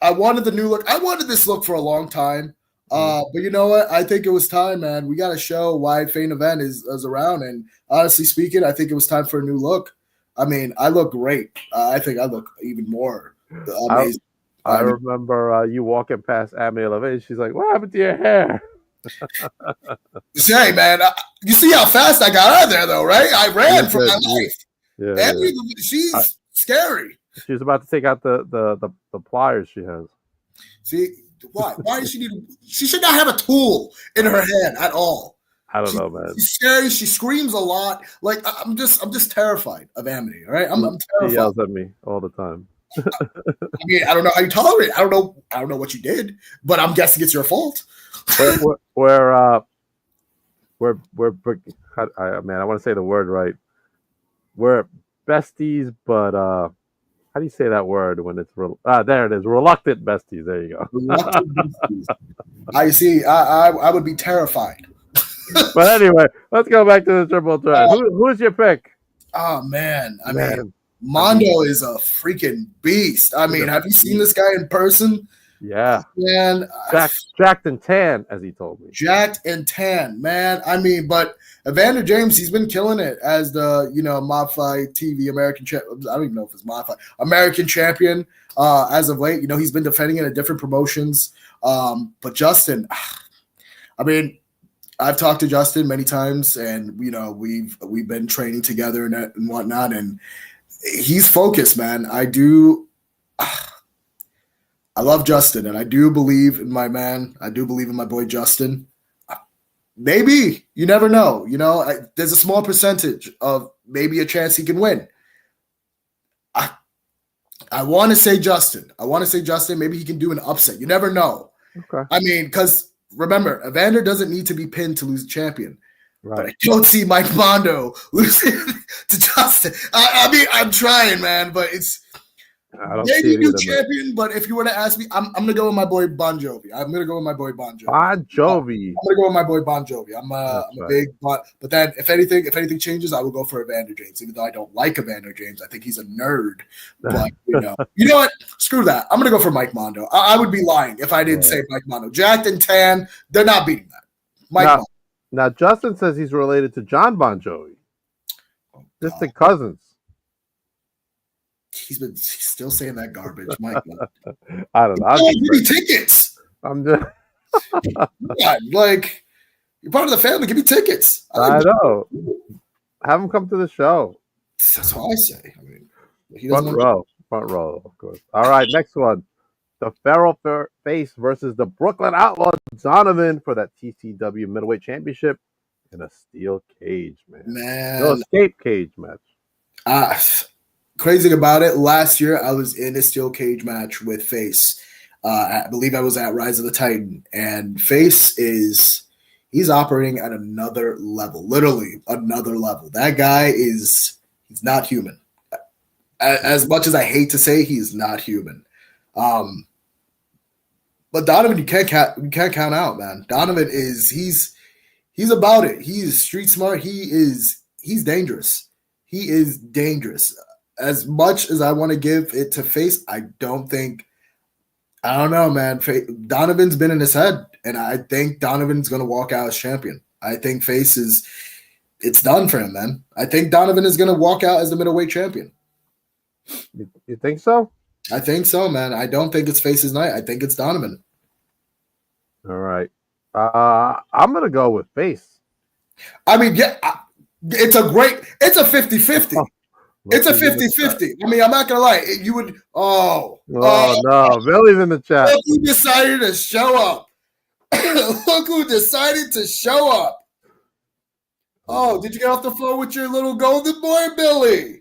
I wanted the new look. I wanted this look for a long time. But you know what? I think it was time, man. We got to show why Fain event is around. And honestly speaking, I think it was time for a new look. I mean, I look great. I think I look even more amazing. I remember you walking past Amy Elevation. She's like, "What happened to your hair?" Say, man, you see how fast I got out of there, though, right? I ran for my life. Yeah, she's scary. She's about to take out the pliers she has. See, why? Why does she need? She should not have a tool in her hand at all. I don't know, man. She's scary. She screams a lot. Like I'm just terrified of Amity. All right, I'm terrified. She yells at me all the time. I mean, I don't know how you tolerate it. I don't know what you did, but I'm guessing it's your fault. We're I want to say the word right. We're besties, but how do you say that word when it's there it is, reluctant besties. There you go. Reluctant besties. I see. I would be terrified. But anyway, let's go back to the triple threat. Who's your pick? Oh man, I mean, Mondo is a freaking beast. I mean, have you seen this guy in person? Yeah, man. Jacked and tan, as he told me. Jacked and tan, man. I mean, but Evander James, he's been killing it as the Modify TV American champion. I don't even know if it's Modify American champion as of late. He's been defending it at different promotions. But Justin, I mean, I've talked to Justin many times, and we've been training together and whatnot, and he's focused, man. I love Justin, and I do believe in my man. I do believe in my boy Justin. Maybe. You never know. There's a small percentage of maybe a chance he can win. I want to say Justin. Maybe he can do an upset. You never know. Okay. I mean, because remember, Evander doesn't need to be pinned to lose the champion. Right. But I don't see Mike Mondo losing to Justin. I mean, I'm trying, man, but it's maybe new champion. But if you were to ask me, I'm gonna go with my boy Bon Jovi. I'm gonna go with my boy Bon Jovi. I'm gonna go with my boy Bon Jovi. I'm a big, but then if anything changes, I will go for Evander James. Even though I don't like Evander James, I think he's a nerd. But you know what? Screw that. I'm gonna go for Mike Mondo. I would be lying if I didn't say Mike Mondo. Jacked and tan, they're not beating that. Mondo. Now Justin says he's related to John Bon Jovi. Distant cousins. He's still saying that garbage. My God. I don't know. Give me tickets. I'm just like, you're part of the family. Give me tickets. I know. Have him come to the show. That's what I say. I mean, front row, of course. All right, next one. The Feral Face versus the Brooklyn Outlaw Donovan for that TCW Middleweight Championship in a steel cage, man. No escape cage match. Crazy about it, last year I was in a steel cage match with Face. I believe I was at Rise of the Titan, and Face he's operating at another level, literally another level. That guy he's not human. As much as I hate to say, he's not human. But Donovan, you can't count out, man. Donovan he's about it. He is street smart. He's dangerous. He is dangerous. As much as I want to give it to Face, I don't know, man. Donovan's been in his head, and I think Donovan's going to walk out as champion. I think Face it's done for him, man. I think Donovan is going to walk out as the middleweight champion. You think so? I think so, man. I don't think it's Face's night. I think it's Donovan. All right. I'm going to go with Face. I mean, yeah, it's a 50-50. It's a 50-50. I mean, I'm not going to lie. You would – no. Billy's in the chat. Look who decided to show up. Look who decided to show up. Oh, did you get off the phone with your little golden boy, Billy?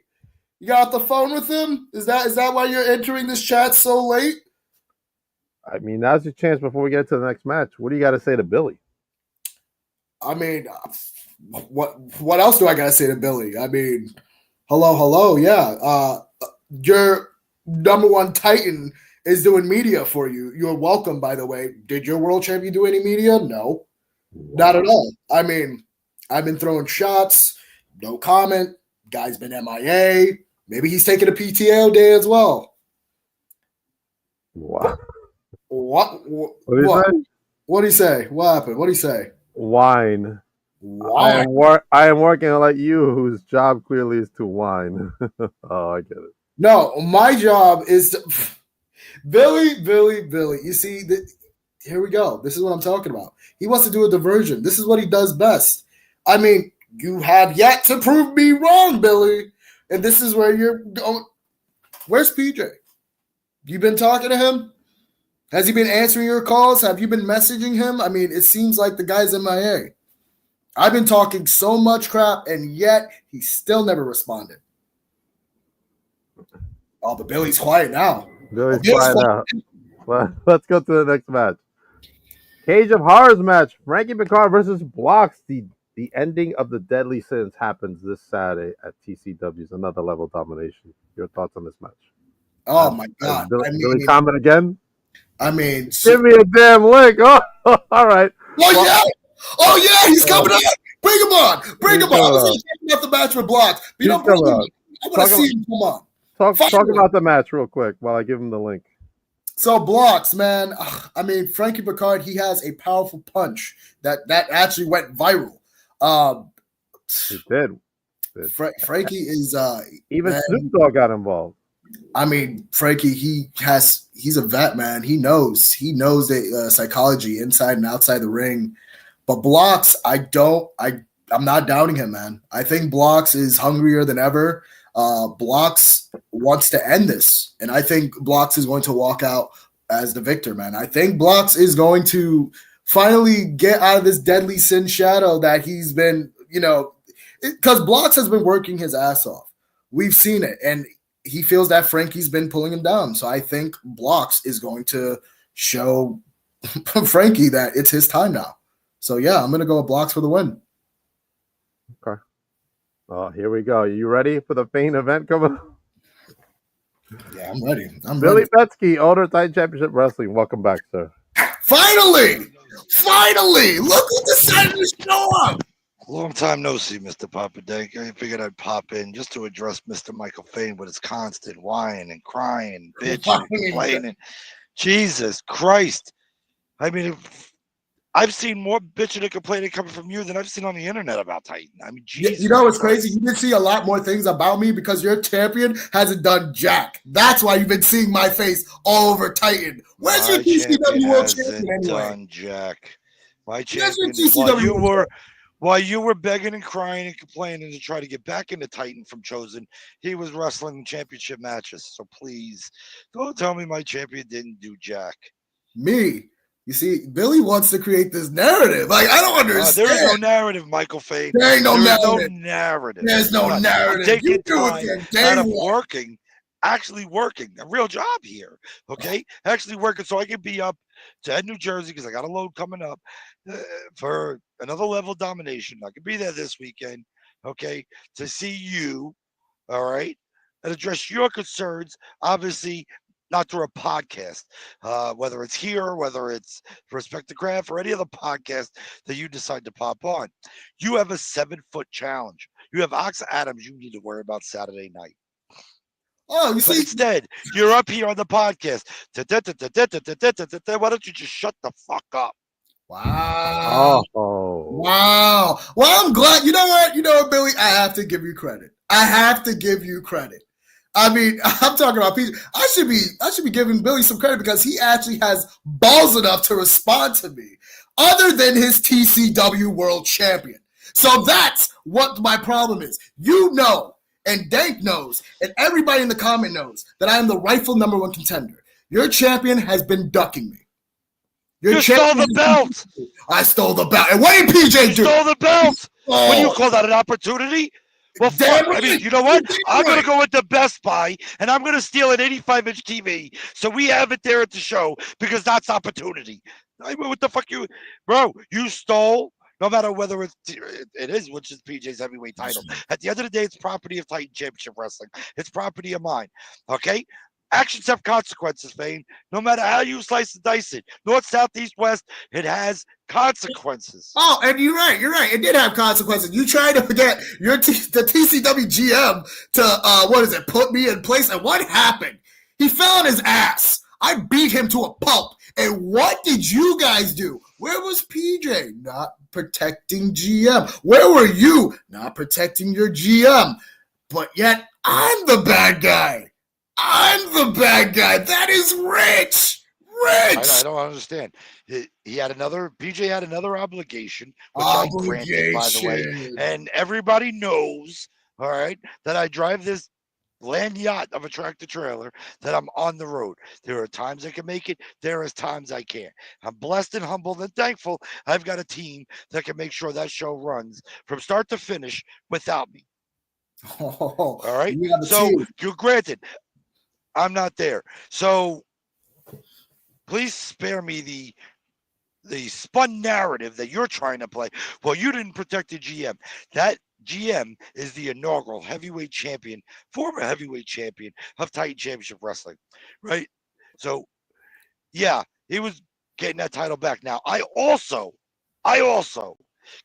You got off the phone with him? Is that why you're entering this chat so late? I mean, now's your chance before we get to the next match. What do you got to say to Billy? I mean, what else do I gotta say to Billy? I mean, hello, yeah. Your number one Titan is doing media for you. You're welcome, by the way. Did your world champion do any media? No, not at all. I mean, I've been throwing shots, no comment. Guy's been MIA. Maybe he's taking a PTO day as well. Wow. What? What did he say? What happened? What did he say? Wine. I am working like you, whose job clearly is to whine. Oh, I get it. No, my job is to Billy. You see, here we go. This is what I'm talking about. He wants to do a diversion. This is what he does best. I mean, you have yet to prove me wrong, Billy. And this is where you're going. Where's PJ? You been talking to him? Has he been answering your calls? Have you been messaging him? I mean, it seems like the guy's MIA. I've been talking so much crap, and yet he still never responded. Oh, but Billy's quiet now. Billy's quiet now. Well, let's go to the next match. Cage of Horrors match. Frankie Picard versus Blocks. The ending of the Deadly Sins happens this Saturday at TCW's Another Level Domination. Your thoughts on this match? Oh, my God. Billy comment again? I mean, give me a damn link. Oh, all right. Oh, yeah, he's coming up. Bring him on. I was talking about the match with Blocks. But I want to see him come on. Talk about the match real quick while I give him the link. So Blocks, man. I mean, Frankie Picard, he has a powerful punch that actually went viral. He did. Frankie is even Snoop Dogg got involved. I mean, Frankie, he's a vet, man. He knows the psychology inside and outside the ring. But Blocks, I'm not doubting him, man. I think Blocks is hungrier than ever. Blocks wants to end this, and I think Blocks is going to walk out as the victor, man. I think Blocks is going to finally get out of this Deadly Sin shadow that he's been, because Blocks has been working his ass off. We've seen it, and he feels that Frankie's been pulling him down. So I think Blocks is going to show Frankie that it's his time now. So, yeah, I'm going to go with Blocks for the win. Okay. Oh, here we go. You ready for the Fain event coming up? Yeah, I'm ready. Billy Betsky, owner of Titan Championship Wrestling. Welcome back, sir. Finally! Look who decided to show up! Long time no see, Mr. Papadank. I figured I'd pop in just to address Mr. Michael Fain with his constant whining and crying, bitching, and complaining. Jesus Christ. I mean, I've seen more bitching and complaining coming from you than I've seen on the internet about Titan. I mean, Jesus. You know what's crazy? You did see a lot more things about me because your champion hasn't done jack. That's why you've been seeing my face all over Titan. Where's your TCW World Champion anyway? Done jack. My champion, while you were begging and crying and complaining to try to get back into Titan from Chosen, he was wrestling championship matches. So please, don't tell me my champion didn't do jack. Me? You see, Billy wants to create this narrative. Like, I don't understand. There is no narrative, Michael Fain. There ain't no narrative. There's no narrative. You do it out of actually working, a real job here, okay? Actually working so I can be up to New Jersey because I got a load coming up for Another Level Domination. I could be there this weekend, okay, to see you, all right, and address your concerns, obviously, not through a podcast, whether it's here, whether it's Respect the Craft or any other podcast that you decide to pop on. You have a 7-foot challenge. You have Ox Adams you need to worry about Saturday night. Oh, you see? But instead, you're up here on the podcast. Why don't you just shut the fuck up? Wow. Wow. Well, I'm glad. You know what, Billy? I have to give you credit. I mean, I'm talking about PJ. I should be giving Billy some credit because he actually has balls enough to respond to me, other than his TCW World Champion. So that's what my problem is. You know, and Dank knows, and everybody in the comment knows that I am the rightful number one contender. Your champion has been ducking me. You stole the belt. I stole the belt. And what did PJ do? You stole the belt. What do you call that, an opportunity? Well, Damn fuck. I mean, right. you know what? Damn I'm going right. to go into Best Buy and I'm going to steal an 85-inch TV so we have it there at the show because that's opportunity. I mean, what the fuck you, bro? You stole. No matter whether it is, which is PJ's heavyweight title. At the end of the day, it's property of Titan Championship Wrestling. It's property of mine. Okay? Actions have consequences, Fain. No matter how you slice and dice it, north, south, east, west, it has consequences. Oh, and you're right. You're right. It did have consequences. You tried to get the TCW GM to put me in place, and what happened? He fell on his ass. I beat him to a pulp. And what did you guys do? Where was PJ? Not protecting GM. Where were you? Not protecting your GM. But yet, I'm the bad guy. I'm the bad guy. That is Rich. I don't understand. He had another. PJ had another obligation, which I granted, by the way. And everybody knows, all right, that I drive this land yacht of a tractor trailer, that I'm on the road. There are times I can make it. There is times I can't. I'm blessed and humbled and thankful. I've got a team that can make sure that show runs from start to finish without me. All right. So you're granted. I'm not there. So please spare me the spun narrative that you're trying to play. Well, you didn't protect the GM. That GM is the inaugural heavyweight champion, former heavyweight champion of Titan Championship Wrestling, right? So, yeah, he was getting that title back. Now, I also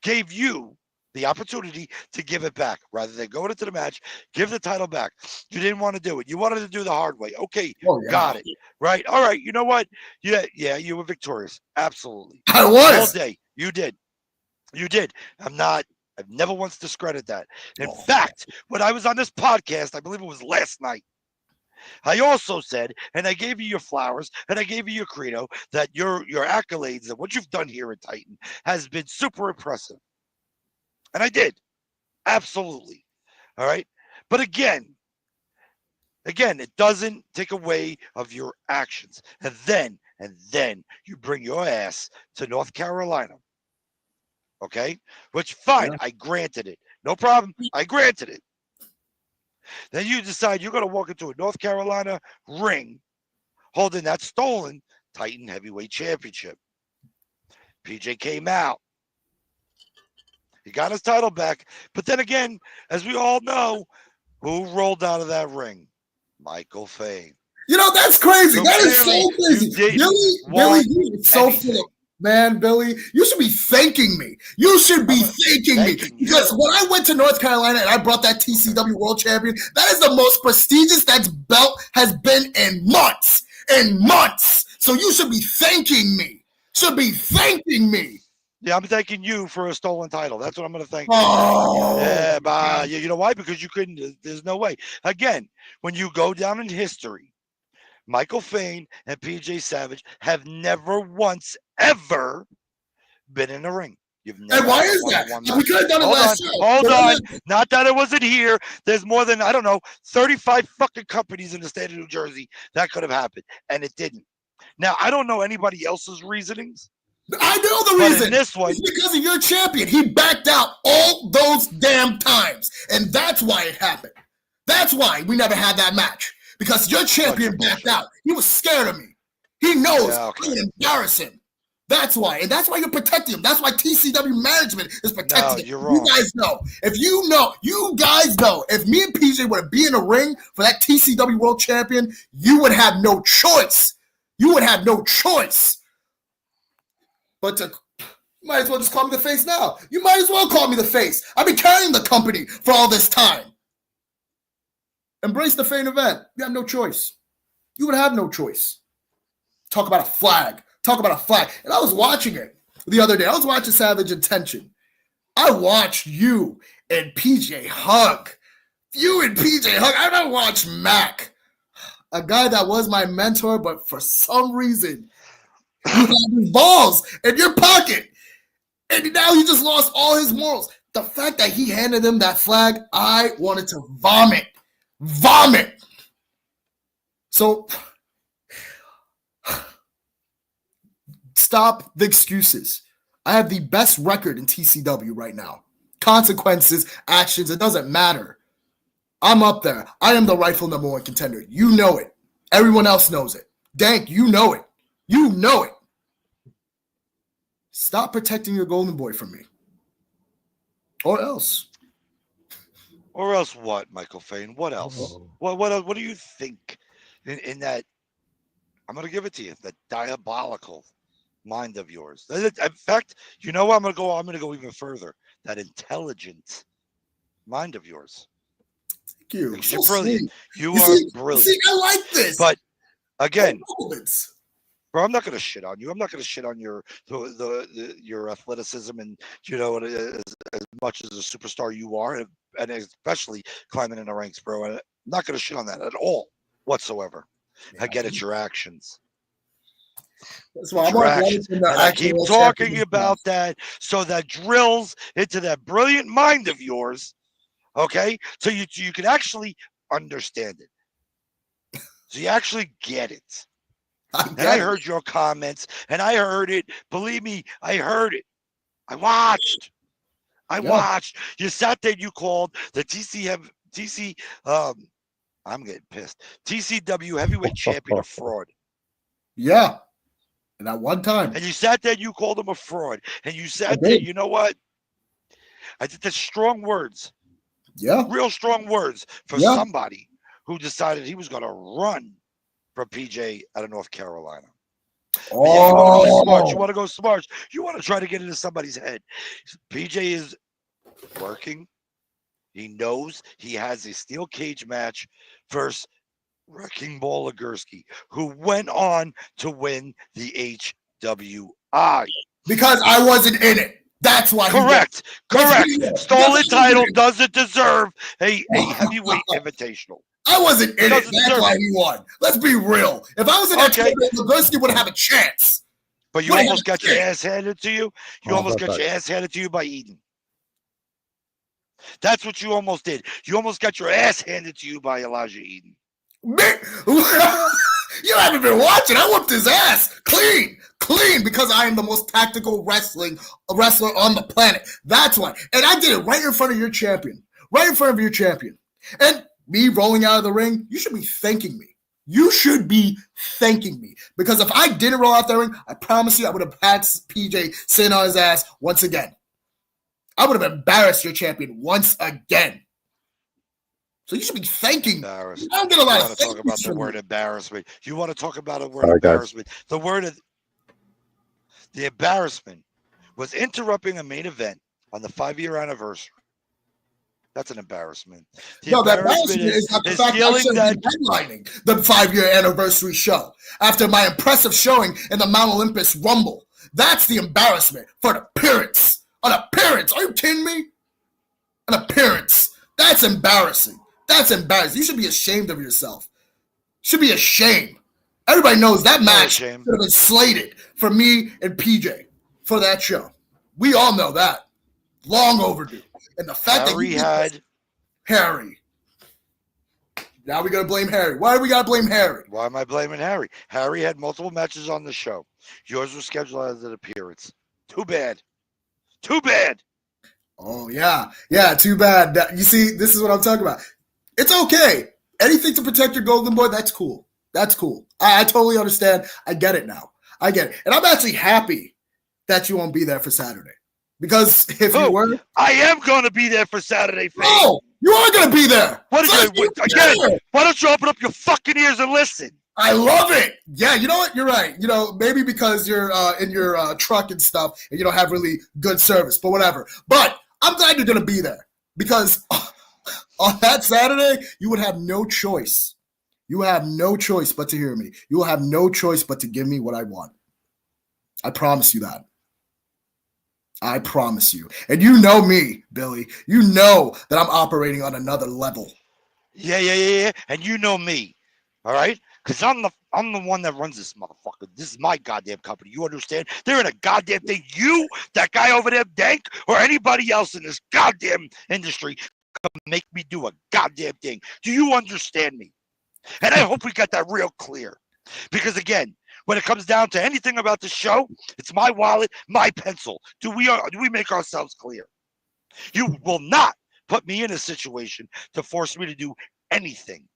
gave you the opportunity to give it back rather than going into the match, give the title back. You didn't want to do it. You wanted to do the hard way. Okay, got it. Right. All right. You know what? Yeah, you were victorious. Absolutely. I was. All day. You did. I've never once discredited that. In fact, when I was on this podcast, I believe it was last night, I also said, and I gave you your flowers, and I gave you your credo, that your accolades and what you've done here at Titan has been super impressive. And I did. Absolutely. All right. But again, it doesn't take away of your actions. And then you bring your ass to North Carolina. Okay? Which, fine, I granted it. No problem. I granted it. Then you decide you're going to walk into a North Carolina ring holding that stolen Titan Heavyweight Championship. PJ came out. He got his title back. But then again, as we all know, who rolled out of that ring? Michael Fain. You know, that's crazy. That is so crazy. Billy, you are so full of, man, Billy, you should be thanking me. You should be thanking me. Because when I went to North Carolina and I brought that TCW World Champion, that is the most prestigious that belt has been in months. So you should be thanking me. Yeah, I'm thanking you for a stolen title. That's what I'm going to thank you. Oh, yeah, but you know why? Because you couldn't. There's no way. Again, when you go down in history, Michael Fain and PJ Savage have never once ever been in a ring. You've never. And why is that? We could have done it last year. Hold on. Not that it wasn't here. There's more than, 35 fucking companies in the state of New Jersey that could have happened, and it didn't. Now, I don't know anybody else's reasonings. I know the reason. This one, it's because of your champion. He backed out all those damn times, and that's why it happened. That's why we never had that match, because your champion backed out. He was scared of me. He knows I can embarrass him. That's why, and that's why you're protecting him. That's why TCW management is protecting him. You're wrong. You guys know. You guys know. If me and PJ were to be in a ring for that TCW World Champion, you would have no choice. But you might as well just call me the face now. You might as well call me the face. I've been carrying the company for all this time. Embrace the Fain event. You have no choice. You would have no choice. Talk about a flag. And I was watching it the other day. I was watching Savage Intention. I watched you and PJ hug. I don't watch Mac. A guy that was my mentor, but for some reason, you have his balls in your pocket. And now he just lost all his morals. The fact that he handed him that flag, I wanted to vomit. So, stop the excuses. I have the best record in TCW right now. consequences, actions, it doesn't matter. I'm up there. I am the rightful number one contender. You know it. Everyone else knows it. Dank, you know it. You know it. Stop protecting your golden boy from me. Or else. Or else what, Michael Fain? What else? What do you think in that? I'm going to give it to you. That diabolical mind of yours. In fact, you know what? I'm going to go even further. That intelligent mind of yours. Thank you. You're brilliant. You are brilliant. See, I like this. But again, bro, I'm not going to shit on you. I'm not going to shit on your athleticism and as much as a superstar you are, and especially climbing in the ranks, bro. I'm not going to shit on that at all whatsoever. Yeah. I get it, your actions. I keep talking about that, so that drills into that brilliant mind of yours. Okay, so you can actually understand it. So you actually get it. I heard your comments, and I heard it. Believe me, I heard it. I watched. You sat there. You called the TC. I'm getting pissed. TCW heavyweight champion a fraud. Yeah. And at one time. And you sat there. You called him a fraud. And you sat there. You know what? I did the strong words. Yeah. Real strong words for somebody who decided he was going to run from PJ out of North Carolina. Oh. You want to go smart. You want to try to get into somebody's head. PJ is working. He knows he has a steel cage match versus Wrecking Ball Legursky, who went on to win the HWI. Because I wasn't in it. That's why. Correct. Stolen title doesn't deserve a heavyweight invitational. I wasn't in it. That's why he won. Let's be real. If I was in that tournament, Legursky would have a chance. But you almost got your ass handed to you. You almost got your ass handed to you by Eden. That's what you almost did. You almost got your ass handed to you by Elijah Eden. You haven't been watching. I whooped his ass clean, because I am the most tactical wrestler on the planet. That's why. And I did it right in front of your champion. And me rolling out of the ring, you should be thanking me. Because if I didn't roll out the ring, I promise you I would have had PJ sitting on his ass once again. I would have embarrassed your champion once again. So you should be thanking me. I don't get a lot of talk about the word embarrassment. You want to talk about a word embarrassment. The word of the embarrassment was interrupting a main event on the 5-year anniversary. That's an embarrassment. The embarrassment is the fact that I should be headlining the 5-year anniversary show after my impressive showing in the Mount Olympus Rumble. That's the embarrassment for an appearance. An appearance. Are you kidding me? An appearance. That's embarrassing. You should be ashamed of yourself. Should be ashamed. Everybody knows that match should have been slated for me and PJ for that show. We all know that. Long overdue. And the fact Harry. Now we got to blame Harry. Why do we got to blame Harry? Why am I blaming Harry? Harry had multiple matches on the show. Yours was scheduled as an appearance. Too bad. Oh, yeah. Yeah, too bad. You see, this is what I'm talking about. It's okay. Anything to protect your golden boy, that's cool. I totally understand. I get it now. And I'm actually happy that you won't be there for Saturday. Because if you were... I am going to be there for Saturday, Fain. Oh, you are going to be there. Why don't you open up your fucking ears and listen? I love it. Yeah, you know what? You're right. Maybe because you're in your truck and stuff and you don't have really good service, but whatever. But I'm glad you're going to be there because on that Saturday, you would have no choice. You have no choice but to hear me. You will have no choice but to give me what I want. I promise you that. I promise you. And you know me, Billy. You know that I'm operating on another level. Yeah. And you know me. All right? Because I'm the one that runs this motherfucker. This is my goddamn company. You understand? There ain't a goddamn thing you, that guy over there, Dank, or anybody else in this goddamn industry can make me do a goddamn thing. Do you understand me? And I hope we got that real clear. Because again, when it comes down to anything about the show, it's my wallet, my pencil. Do we make ourselves clear? You will not put me in a situation to force me to do anything.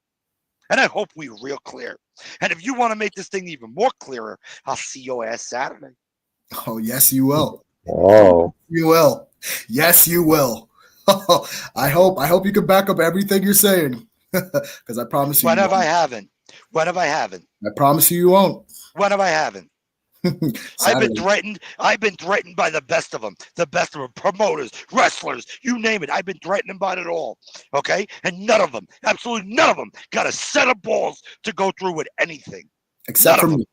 And I hope we're real clear. And if you want to make this thing even more clearer, I'll see your ass Saturday. Oh, yes, you will. Oh, You will. Yes, you will. I hope you can back up everything you're saying. Because I promise you. When have I haven't? When have I haven't? I promise you won't. When have I haven't? I've been threatened. I've been threatened by the best of them. Promoters, wrestlers, you name it. I've been threatened by it all. Okay, and none of them, absolutely none of them, got a set of balls to go through with anything. Except for me.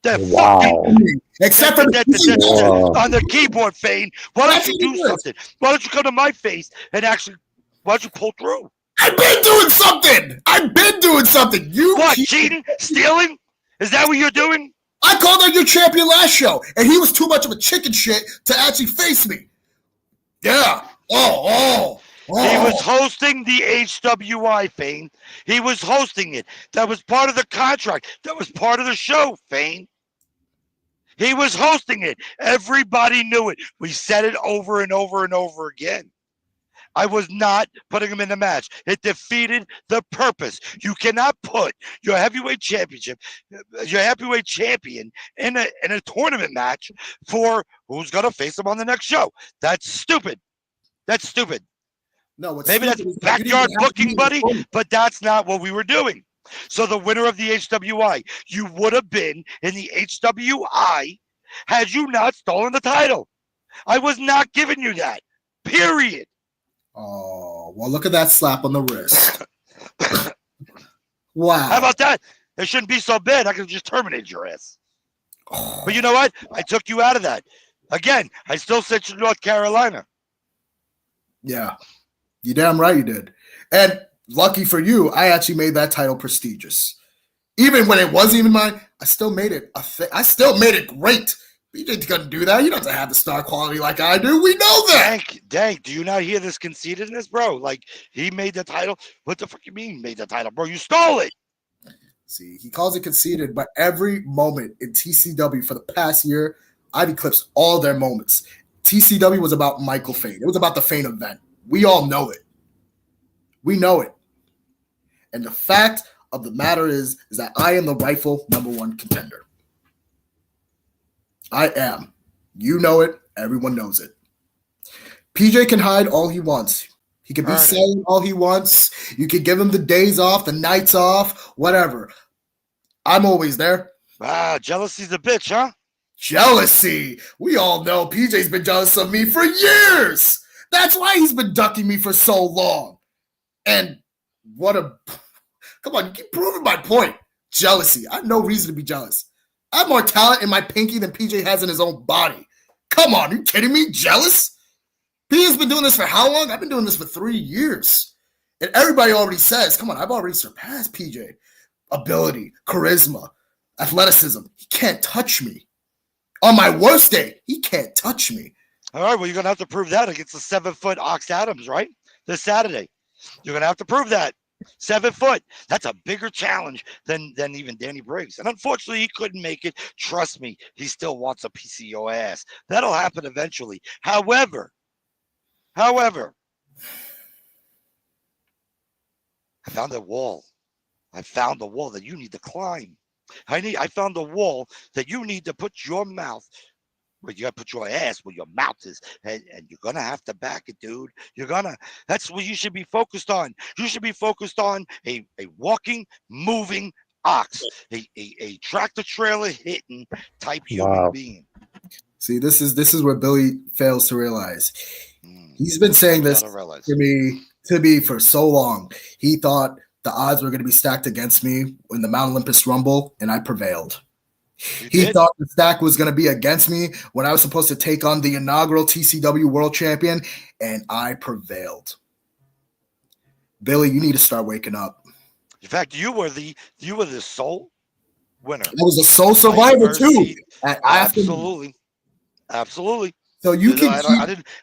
They're wow. fucking. Except for on the keyboard, Fain. Why don't you do something? Why don't you come to my face and actually? Why don't you pull through? I've been doing something. I've been doing something. You what? Cheating? Stealing? Is that what you're doing? I called out your champion last show, and he was too much of a chicken shit to actually face me. Yeah. Oh. He was hosting the HWI, Fain. He was hosting it. That was part of the contract. That was part of the show, Fain. He was hosting it. Everybody knew it. We said it over and over and over again. I was not putting him in the match. It defeated the purpose. You cannot put your heavyweight championship, your heavyweight champion in a tournament match for who's going to face him on the next show. That's stupid. That's stupid. No, maybe that's backyard booking, buddy, but that's not what we were doing. So the winner of the HWI, you would have been in the HWI had you not stolen the title. I was not giving you that. Period. Oh, well, look at that slap on the wrist. Wow. How about that? It shouldn't be so bad. I could just terminate your ass. But you know what? I took you out of that. Again, I still sent you to North Carolina. Yeah. You damn right you did. And lucky for you, I actually made that title prestigious. Even when it wasn't even mine, I still made it I still made it great. You just couldn't do that. You don't have to have the star quality like I do. We know that. Dang, do you not hear this conceitedness, bro? Like, he made the title. What the fuck you mean made the title, bro? You stole it. See, he calls it conceited, but every moment in TCW for the past year, I've eclipsed all their moments. TCW was about Michael Fain. It was about the Fain event. We all know it. We know it. And the fact of the matter is that I am the rightful number one contender. I am. You know it. Everyone knows it. PJ can hide all he wants. He can be silent all he wants. You can give him the days off, the nights off, whatever. I'm always there. Wow, jealousy's a bitch, huh? Jealousy. We all know PJ's been jealous of me for years. That's why he's been ducking me for so long. And come on, you keep proving my point. Jealousy. I have no reason to be jealous. I have more talent in my pinky than PJ has in his own body. Come on, are you kidding me? Jealous? PJ's been doing this for how long? I've been doing this for 3 years. And everybody already says, come on, I've already surpassed PJ. Ability, charisma, athleticism. He can't touch me. On my worst day, he can't touch me. All right, well, you're going to have to prove that against the 7-foot Ox Adams, right? This Saturday. You're going to have to prove that. 7 foot. That's a bigger challenge than even Danny Briggs. And unfortunately, he couldn't make it. Trust me, he still wants a piece of your ass. That'll happen eventually. However, I found a wall. I found the wall that you need to climb. I found the wall that you need to put your mouth where you gotta put your ass where your mouth is, and you're gonna have to back it, dude. That's what you should be focused on. You should be focused on a walking, moving ox, a tractor trailer hitting type human being. See, this is where Billy fails to realize. He's been saying this to me for so long. He thought the odds were going to be stacked against me in the Mount Olympus Rumble, and I prevailed. He thought the stack was going to be against me when I was supposed to take on the inaugural TCW World Champion, and I prevailed. Billy, you need to start waking up. In fact, you were the sole winner. I was a sole survivor too. Absolutely. So you can.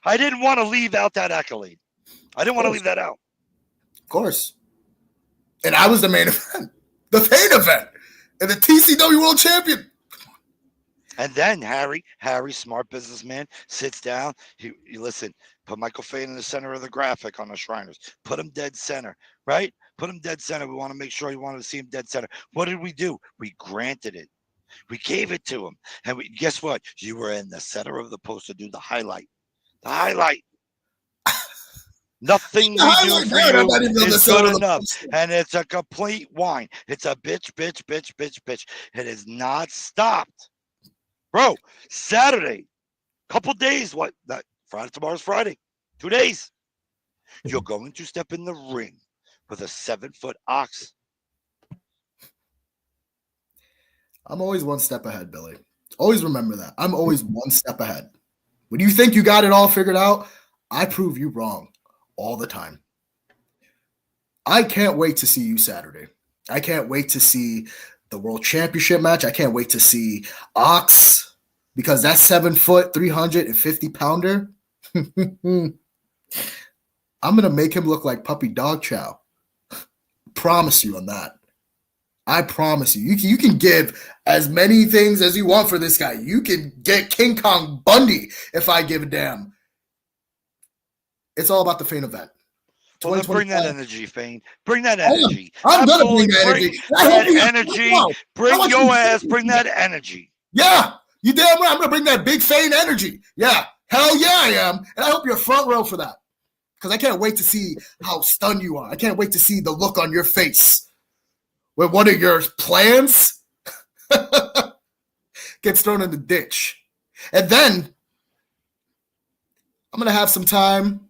I didn't want to leave out that accolade. I didn't want to leave that out. Of course. And I was the main event, the Fain event, and the TCW World Champion. And then Harry, smart businessman, sits down. He listen, put Michael Fain in the center of the graphic on the Shriners. Put him dead center, right? Put him dead center. We want to make sure you wanted to see him dead center. What did we do? We granted it. We gave it to him. And guess what? You were in the center of the post to do the highlight. The highlight. Nothing we do for you is good enough. And it's a complete whine. It's a bitch. It has not stopped. Bro, Saturday, couple days, what? That Friday, tomorrow's Friday. 2 days. You're going to step in the ring with a 7-foot ox. I'm always one step ahead, Billy. Always remember that. I'm always one step ahead. When you think you got it all figured out, I prove you wrong all the time. I can't wait to see you Saturday. I can't wait to see the World Championship match. I can't wait to see Ox, because that 7-foot, 350-pounder, I'm going to make him look like Puppy Dog Chow. Promise you on that. I promise you. You can give as many things as you want for this guy. You can get King Kong Bundy if I give a damn. It's all about the Fain event. Well, then bring that energy, Fain. Bring that energy. I'm going to bring that energy. Bring your ass. Bring that energy. Yeah. You damn right. I'm going to bring that big Fain energy. Yeah. Hell yeah, I am. And I hope you're front row for that. Because I can't wait to see how stunned you are. I can't wait to see the look on your face when one of your plans gets thrown in the ditch. And then I'm going to have some time,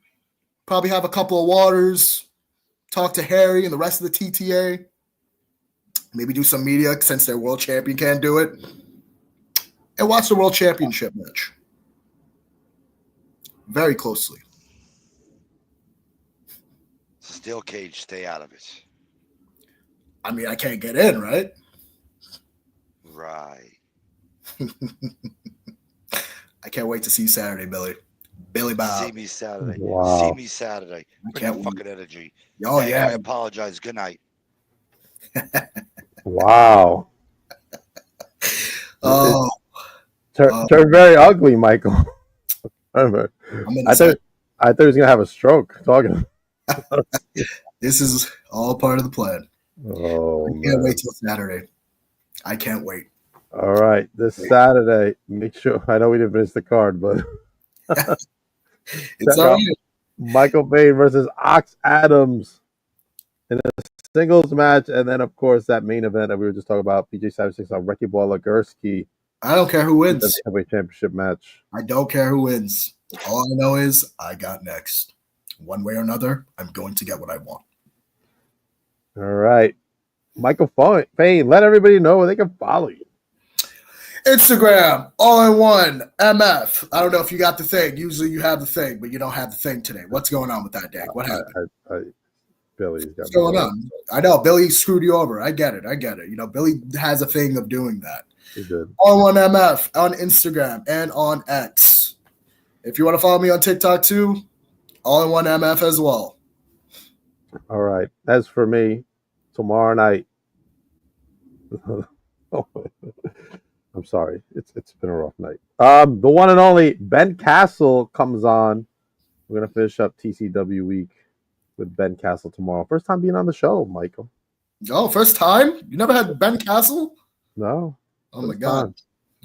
probably have a couple of waters, talk to Harry and the rest of the TTA, maybe do some media since their world champion can't do it, and watch the world championship match very closely. Steel cage, stay out of it. I mean, I can't get in, right? Right. I can't wait to see you Saturday, Billy. Billy Bob. See me Saturday. Wow. See me Saturday. Bring that fucking energy. Oh, hey, yeah. I apologize. Good night. Wow. Oh. Turned very ugly, Michael. I thought he was gonna have a stroke talking. This is all part of the plan. Oh, I can't wait till Saturday. I can't wait. All right, this Saturday, make sure. I know we didn't finish the card, but it's all right. Michael Fain versus Ox Adams in a singles match, and then of course that main event that we were just talking about, PJ Savage takes on Wrecking Ball Legursky. I don't care who wins. The heavyweight championship match. I don't care who wins. All I know is I got next. One way or another, I'm going to get what I want. All right, Michael Fain, let everybody know where they can follow you. Instagram, all-in-one, MF. I don't know if you got the thing. Usually you have the thing, but you don't have the thing today. What's going on with that, Dave? What happened? Billy's got What's going on? I know. Billy screwed you over. I get it. You know, Billy has a thing of doing that. He did. All-in-one MF on Instagram and on X. If you want to follow me on TikTok too, all-in-one MF as well. All right. As for me, tomorrow night. I'm sorry. It's been a rough night. The one and only Ben Castle comes on. We're gonna finish up TCW week with Ben Castle tomorrow. First time being on the show, Michael. Oh, first time? You never had Ben Castle? No. Oh my God.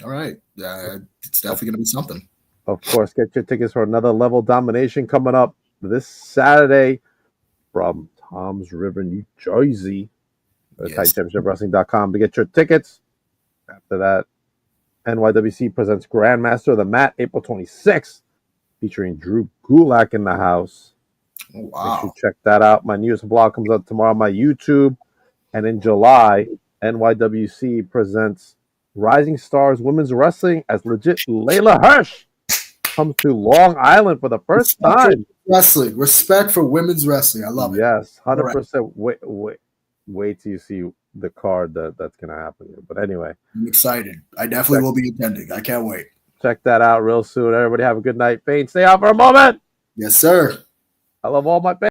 All right. It's definitely gonna be something. Of course, get your tickets for another Level Domination coming up this Saturday from Toms River, New Jersey. Go to TitanChampionshipWrestling.com to get your tickets. After that, NYWC presents Grandmaster of the Mat, April 26th, featuring Drew Gulak in the house. Oh, wow. Make sure you check that out. My newest vlog comes out tomorrow on my YouTube. And in July, NYWC presents Rising Stars Women's Wrestling as legit Layla Hirsch comes to Long Island for the first time. Wrestling. Respect for women's wrestling. I love it. Yes, 100%. Wait till you see the card that's going to happen here. But anyway. I'm excited. I definitely will be attending. I can't wait. Check that out real soon. Everybody have a good night. Fain, stay out for a moment. Yes, sir. I love all my fans.